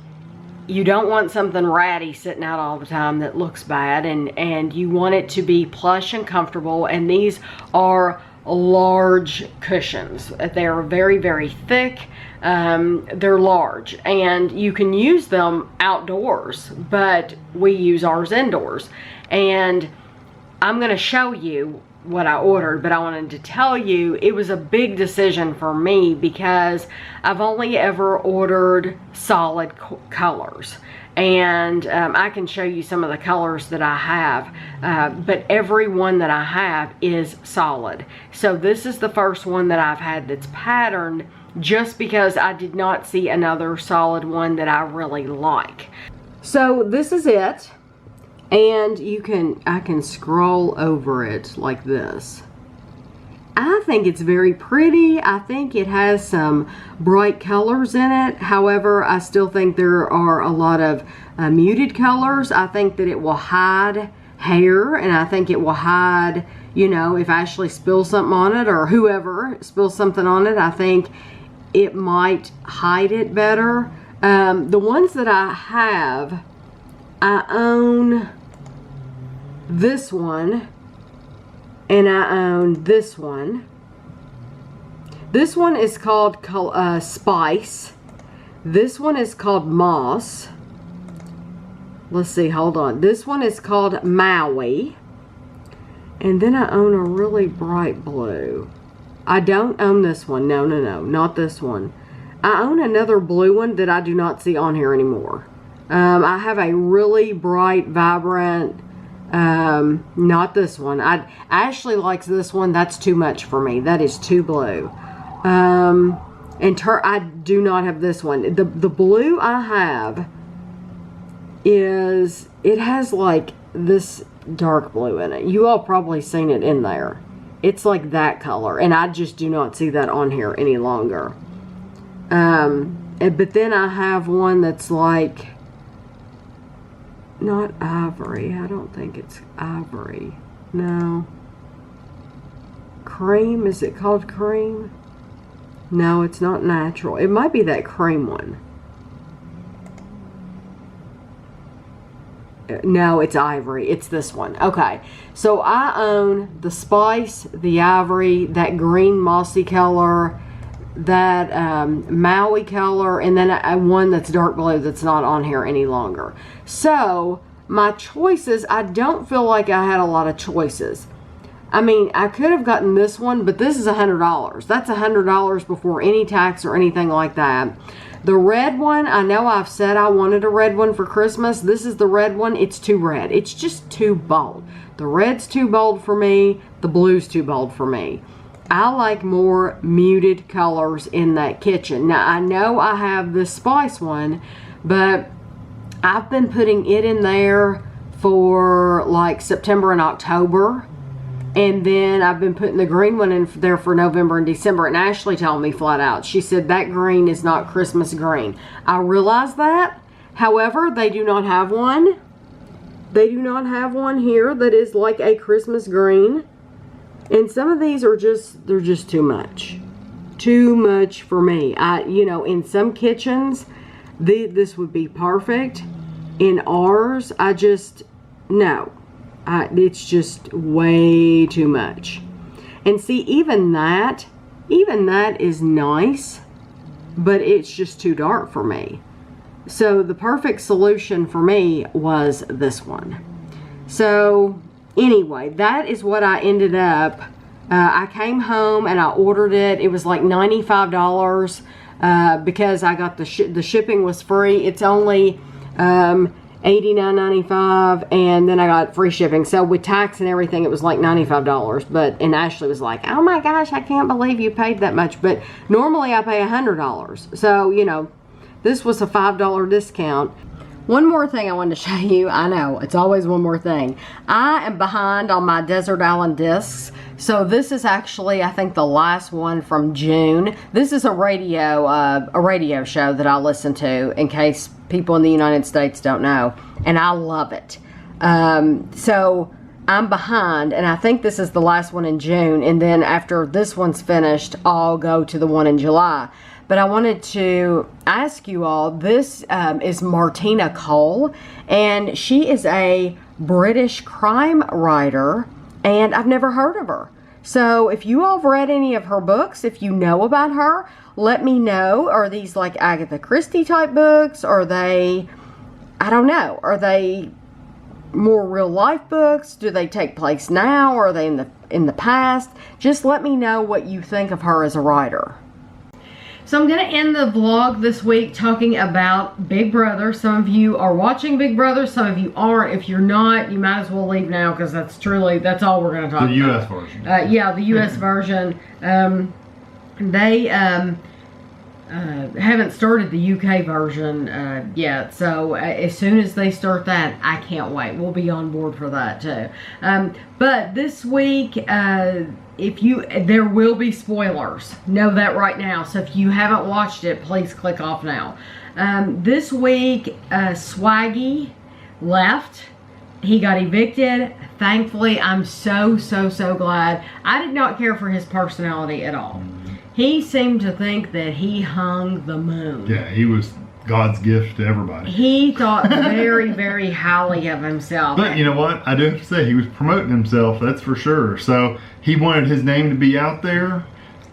you don't want something ratty sitting out all the time that looks bad, and you want it to be plush and comfortable. And these are large cushions. They're very, very thick. They're large, and you can use them outdoors, but we use ours indoors. And I'm going to show you what I ordered, but I wanted to tell you it was a big decision for me, because I've only ever ordered solid colors, and I can show you some of the colors that I have, but every one that I have is solid. So this is the first one that I've had that's patterned, just because I did not see another solid one that I really like. So this is it. And I can scroll over it like this. I think it's very pretty. I think it has some bright colors in it. However, I still think there are a lot of muted colors. I think that it will hide hair, and I think it will hide, you know, if Ashley spills something on it, or whoever spills something on it, I think it might hide it better. The ones that I have, I own this one, And I own this one. This one is called Spice. This one is called Moss. Let's see, hold on. This one is called Maui. And then I own a really bright blue. I don't own this one. No, not this one. I own another blue one that I do not see on here anymore. I have a really bright, vibrant, not this one. Ashley likes this one. That's too much for me. That is too blue. I do not have this one. The blue I have is, it has like this dark blue in it. You all probably seen it in there. It's like that color, and I just do not see that on here any longer. But then I have one that's like, not ivory. I don't think it's ivory. No. Cream, is it called cream? No, it's not natural. It might be that cream one. No, it's ivory. It's this one. Okay. So I own the Spice, the ivory, that green mossy color, that Maui color, and then one that's dark blue that's not on here any longer. So my choices, I don't feel like I had a lot of choices. I mean, I could have gotten this one, but this is $100. That's $100 before any tax or anything like that. The red one, I know I've said I wanted a red one for Christmas. This is the red one. It's too red. It's just too bold. The red's too bold for me. The blue's too bold for me. I like more muted colors in that kitchen. Now, I know I have this Spice one, but I've been putting it in there for like September and October. And then I've been putting the green one in there for November and December. And Ashley told me flat out, she said that green is not Christmas green. I realize that. However, they do not have one. They do not have one here that is like a Christmas green. And some of these are just, they're just too much. Too much for me. You know, in some kitchens, this would be perfect. In ours, no. It's just way too much. And see, even that is nice, but it's just too dark for me. So the perfect solution for me was this one. So anyway, that is what I ended up. I came home and I ordered it. It was like $95 because I got the shipping was free. It's only $89.95, and then I got free shipping. So with tax and everything, it was like $95. And Ashley was like, "Oh my gosh, I can't believe you paid that much." But normally I pay $100. So, you know, this was a $5 discount. One more thing I wanted to show you. I know, it's always one more thing. I am behind on my Desert Island discs. So this is actually, I think, the last one from June. This is a radio show that I listen to, in case people in the United States don't know. And I love it. So I'm behind, and I think this is the last one in June. And then after this one's finished, I'll go to the one in July. But I wanted to ask you all, this is Martina Cole, and she is a British crime writer, and I've never heard of her. So if you all have read any of her books, if you know about her, let me know. Are these like Agatha Christie type books? Are they, I don't know, are they more real life books? Do they take place now? Or are they in the past? Just let me know what you think of her as a writer. So I'm going to end the vlog this week talking about Big Brother. Some of you are watching Big Brother. Some of you aren't. If you're not, you might as well leave now, because that's all we're going to talk about. The U.S. version. Yeah, the U.S. version. They haven't started the UK version yet. So as soon as they start that, I can't wait. We'll be on board for that too. But this week, there will be spoilers. Know that right now. So if you haven't watched it, please click off now. This week, Swaggy left. He got evicted. Thankfully, I'm so glad. I did not care for his personality at all. He seemed to think that he hung the moon. Yeah, he was God's gift to everybody. He thought very, very highly of himself. But you know what? I do have to say, he was promoting himself, that's for sure. So he wanted his name to be out there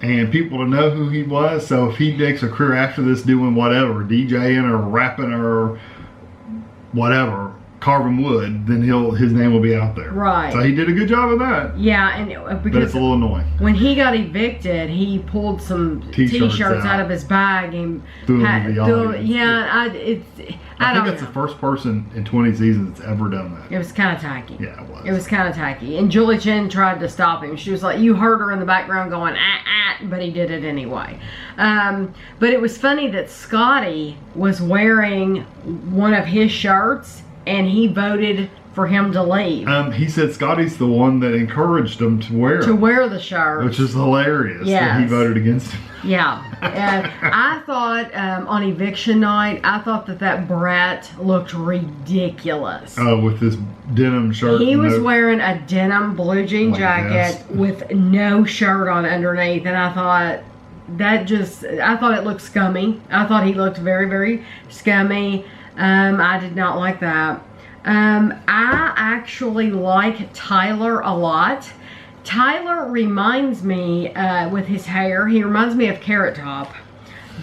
and people to know who he was. So if he makes a career after this doing whatever, DJing or rapping or whatever, carving wood, then his name will be out there. Right. So he did a good job of that. Yeah, and But because it's a little annoying. when he got evicted, he pulled some T-shirts out of his bag and Threw them to the audience. yeah, I think don't that's know. the first person in 20 seasons that's ever done that. It was kind of tacky. Yeah, it was. It was kind of tacky. And Julie Chen tried to stop him. She was like, you heard her in the background going, but he did it anyway. But it was funny that Scotty was wearing one of his shirts and he voted for him to leave. He said Scotty's the one that encouraged him to wear The shirt. which is hilarious that he Yes. voted against him. Yeah. I thought on eviction night, I thought that brat looked ridiculous. Oh, with this denim shirt. He and was no- wearing a denim blue jean Like jacket vest. with no shirt on underneath, and I thought it looked scummy. I thought he looked very, very scummy. I did not like that. I actually like Tyler a lot. Tyler reminds me, with his hair, he reminds me of Carrot Top,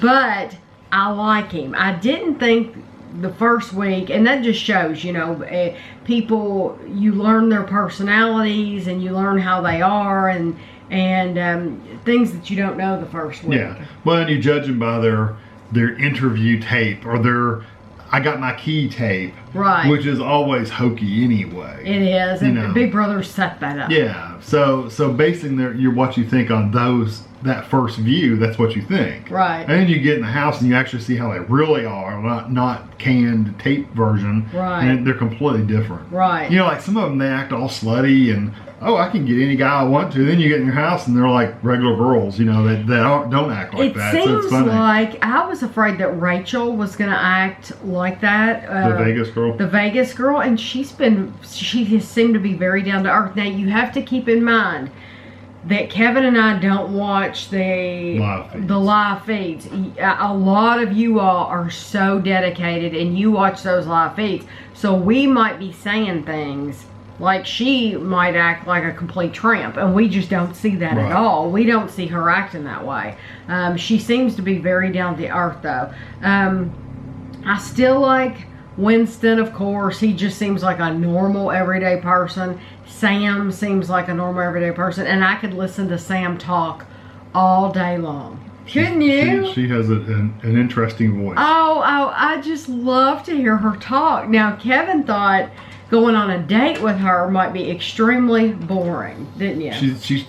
but I like him. I didn't think the first week, and that just shows, people, you learn their personalities and you learn how they are and things that you don't know the first week. Yeah. Well, and you judge them by their interview tape or their I got my key tape. Right. Which is always hokey anyway. It is. You And know. Big Brother set that up. Yeah. So basing what you think on that first view, that's what you think. Right. And then you get in the house and you actually see how they really are, not canned tape version. Right. And they're completely different. Right. Like some of them, they act all slutty and, oh, I can get any guy I want to. Then you get in your house and they're like regular girls, that don't act like It that. So seems it's funny. like I was afraid that Rachel was going to act like that. The Vegas girl. The Vegas girl, and she has seemed to be very down to earth. Now you have to keep in mind that Kevin and I don't watch the live feeds. A lot of you all are so dedicated and you watch those live feeds. So we might be saying things like she might act like a complete tramp, and we just don't see that at all. We don't see her acting that way. She seems to be very down to earth though. I still like Winston, of course. He just seems like a normal everyday person. Sam seems like a normal everyday person, and I could listen to Sam talk all day long. Couldn't you? She has an interesting voice. Oh, I just love to hear her talk. Now, Kevin thought going on a date with her might be extremely boring, didn't you? She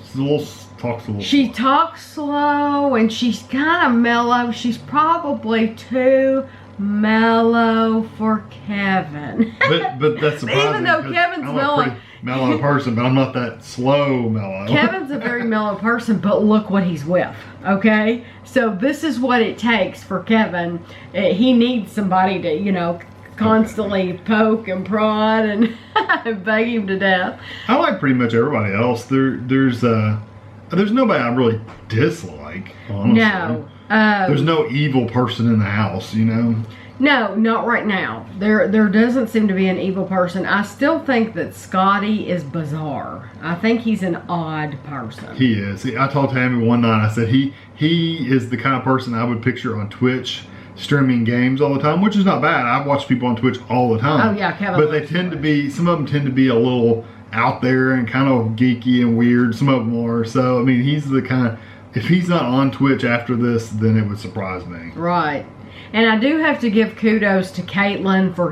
talks a little. She talks slow and she's kind of mellow. She's probably too mellow for Kevin. But that's surprising. Even though 'cause Kevin's I'm mellow. a pretty mellow person, but I'm not that slow mellow. Kevin's a very mellow person, but look what he's with, okay? So this is what it takes for Kevin. He needs somebody to, constantly poke and prod and beg him to death. I like pretty much everybody else. There's nobody I really dislike, honestly. No. There's no evil person in the house, No, not right now. There doesn't seem to be an evil person. I still think that Scotty is bizarre. I think he's an odd person. He is. I told Tammy one night, I said he is the kind of person I would picture on Twitch streaming games all the time, which is not bad. I watch people on Twitch all the time. Oh yeah, Kevin. But they tend to be, some of them tend to be a little out there and kind of geeky and weird. Some of them are. So, I mean, he's the kind of, if he's not on Twitch after this, then it would surprise me. Right. And I do have to give kudos to Caitlin for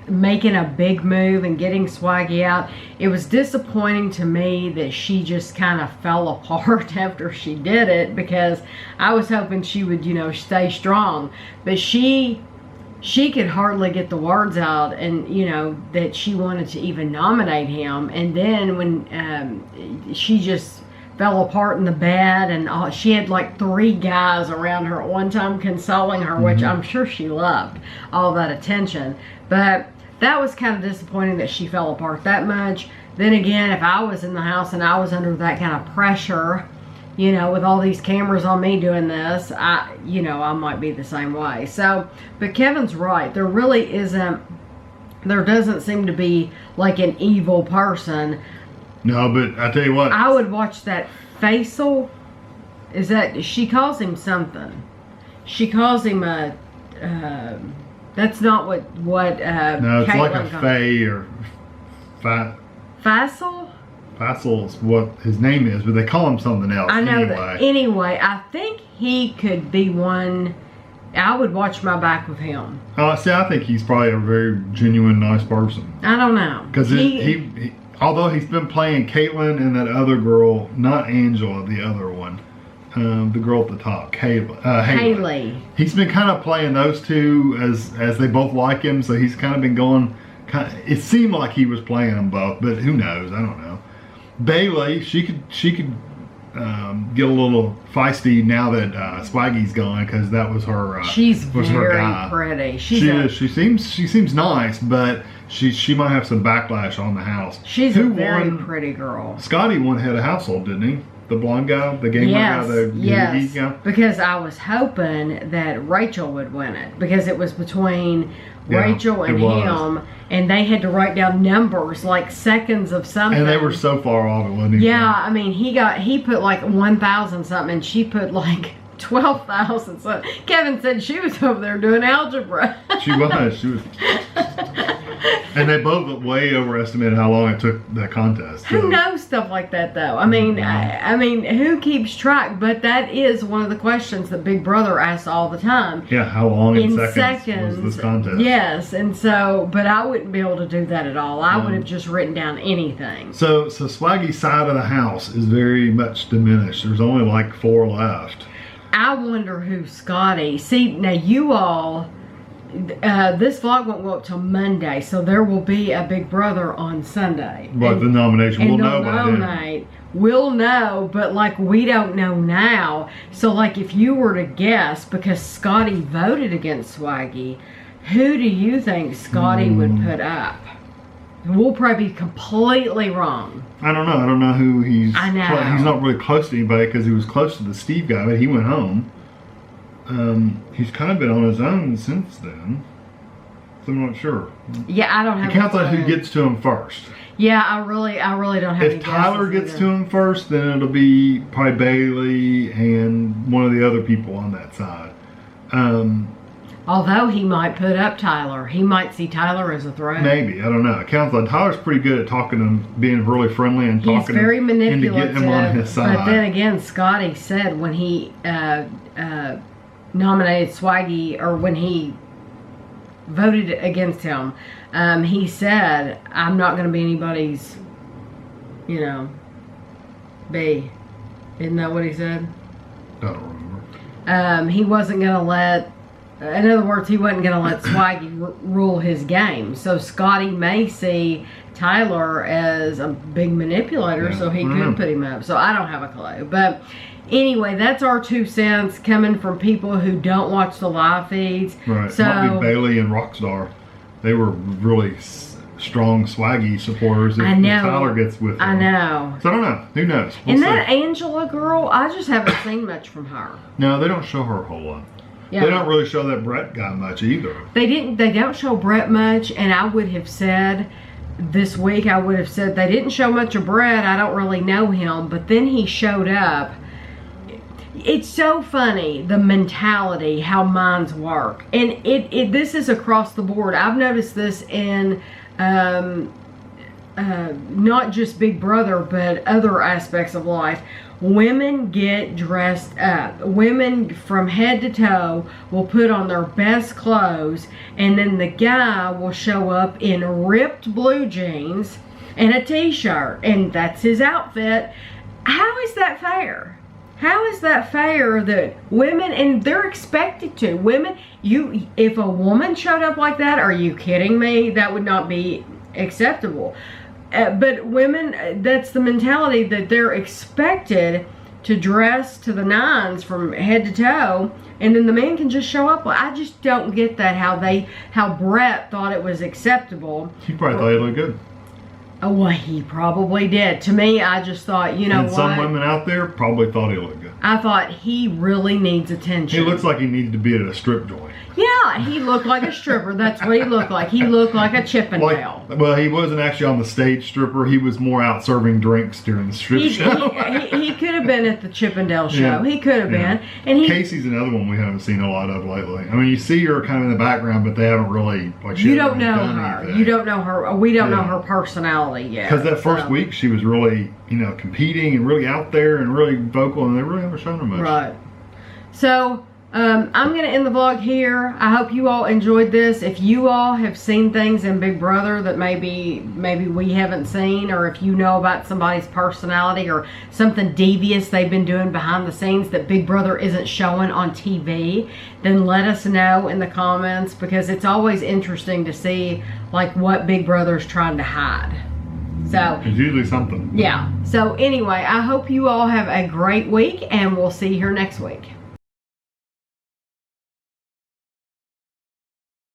making a big move and getting Swaggy out. It was disappointing to me that she just kind of fell apart after she did it, because I was hoping she would, stay strong. But she could hardly get the words out, and that she wanted to even nominate him. And then when she just fell apart in the bed, and she had like 3 guys around her at one time consoling her, which I'm sure she loved all that attention. But that was kind of disappointing that she fell apart that much. Then again, if I was in the house and I was under that kind of pressure, you know, with all these cameras on me doing this, I might be the same way. So, but Kevin's right. There really isn't, there doesn't seem to be like an evil person. No, but I tell you what. I would watch that Faisal. Is that, she calls him something. She calls him a, that's not what no, it's Caitlin like a Faye or Faisal? Faisal is what his name is, but they call him something else. I know anyway. that. Anyway, I think he could be one. I would watch my back with him. See, I think he's probably a very genuine, nice person. I don't know. Because he, although he's been playing Caitlin and that other girl, not Angela, the other one, the girl at the top, Haley. He's been kind of playing those two as they both like him, so he's kind of been going. It seemed like he was playing them both, but who knows? I don't know. Bailey, she could get a little feisty now that Swaggy's gone, because that was her. She's very pretty. She seems nice, but she might have some backlash on the house. She's a very pretty girl. Scotty won head of household, didn't he? The blonde guy, the gamer guy, the guy. Because I was hoping that Rachel would win it, because it was between Rachel and him, and they had to write down numbers like seconds of something. And they were so far off, it wasn't even. Yeah, I mean, he put like 1,000 something, and she put like 12,000 something. Kevin said she was over there doing algebra. She was. And they both way overestimated how long it took that contest. Who knows stuff like that, though? I mean, I mean, who keeps track? But that is one of the questions that Big Brother asks all the time. Yeah, how long in seconds was this contest? Yes, and so, but I wouldn't be able to do that at all. I would have just written down anything. So Swaggy's side of the house is very much diminished. There's only like 4 left. I wonder who Scotty. See, now you all. This vlog won't go up till Monday, so there will be a Big Brother on Sunday. But the nomination, we'll know by then. We'll know, but like we don't know now. So like if you were to guess, because Scotty voted against Swaggy, who do you think Scotty would put up? We'll probably be completely wrong. I don't know. I don't know who he's. I know. He's not really close to anybody, because he was close to the Steve guy, but he went home. He's kind of been on his own since then, so I'm not sure. Yeah, I don't have. It counts on who gets to him first. Yeah, I really don't have. If Tyler gets to him first, then it'll be probably Bailey and one of the other people on that side. Although he might put up Tyler, he might see Tyler as a threat. Maybe, I don't know. It counts on Tyler's pretty good at talking to him, being really friendly and talking. He's very manipulative, and to get him on his side. But then again, Scotty said when he nominated Swaggy, or when he voted against him, he said, I'm not going to be anybody's, B. Isn't that what he said? I don't remember. He wasn't going to let, in other words, he wasn't going to let Swaggy rule his game. So Scotty may see Tyler as a big manipulator, so he could put him up. So I don't have a clue. But anyway, that's our 2 cents coming from people who don't watch the live feeds. Right. So, might be Bailey and Rockstar. They were really strong Swaggy supporters. If Tyler gets with them. I know. So I don't know. Who knows? We'll and see. that Angela girl, I just haven't seen much from her. No, they don't show her a whole lot. Yeah. They don't really show that Brett guy much either. They don't show Brett much, and I would have said this week, I would have said they didn't show much of Brett. I don't really know him, but then he showed up. It's so funny, the mentality, how minds work. And this is across the board. I've noticed this in not just Big Brother, but other aspects of life. Women get dressed up. Women from head to toe will put on their best clothes, and then the guy will show up in ripped blue jeans and a t-shirt, and that's his outfit. How is that fair? How is that fair that women, and they're expected to, women, if a woman showed up like that, are you kidding me? That would not be acceptable. But women, that's the mentality that they're expected to dress to the nines from head to toe, and then the man can just show up. I just don't get that, how Brett thought it was acceptable. He probably thought he looked good. Oh, well, he probably did. To me, I just thought, you know And what? some women out there probably thought he looked good. I thought he really needs attention. He looks like he needed to be at a strip joint. Yeah, he looked like a stripper. That's what he looked like. He looked like a Chippendale. Well, he wasn't actually on the stage stripper. He was more out serving drinks during the strip show. He could have been at the Chippendale show. Yeah. He could have Yeah. been. And Casey's another one we haven't seen a lot of lately. I mean, you see her kind of in the background, but they haven't really, like, she you hasn't don't know done her. anything. You don't know her. We don't know Yeah. her personality yet. Because that first week, she was really, you know, competing and really out there and really vocal, and they really haven't shown her much. Right. So, I'm going to end the vlog here. I hope you all enjoyed this. If you all have seen things in Big Brother that maybe we haven't seen, or if you know about somebody's personality or something devious they've been doing behind the scenes that Big Brother isn't showing on TV, then let us know in the comments, because it's always interesting to see like what Big Brother's trying to hide. So It's usually something. yeah. So anyway, I hope you all have a great week, and we'll see you here next week.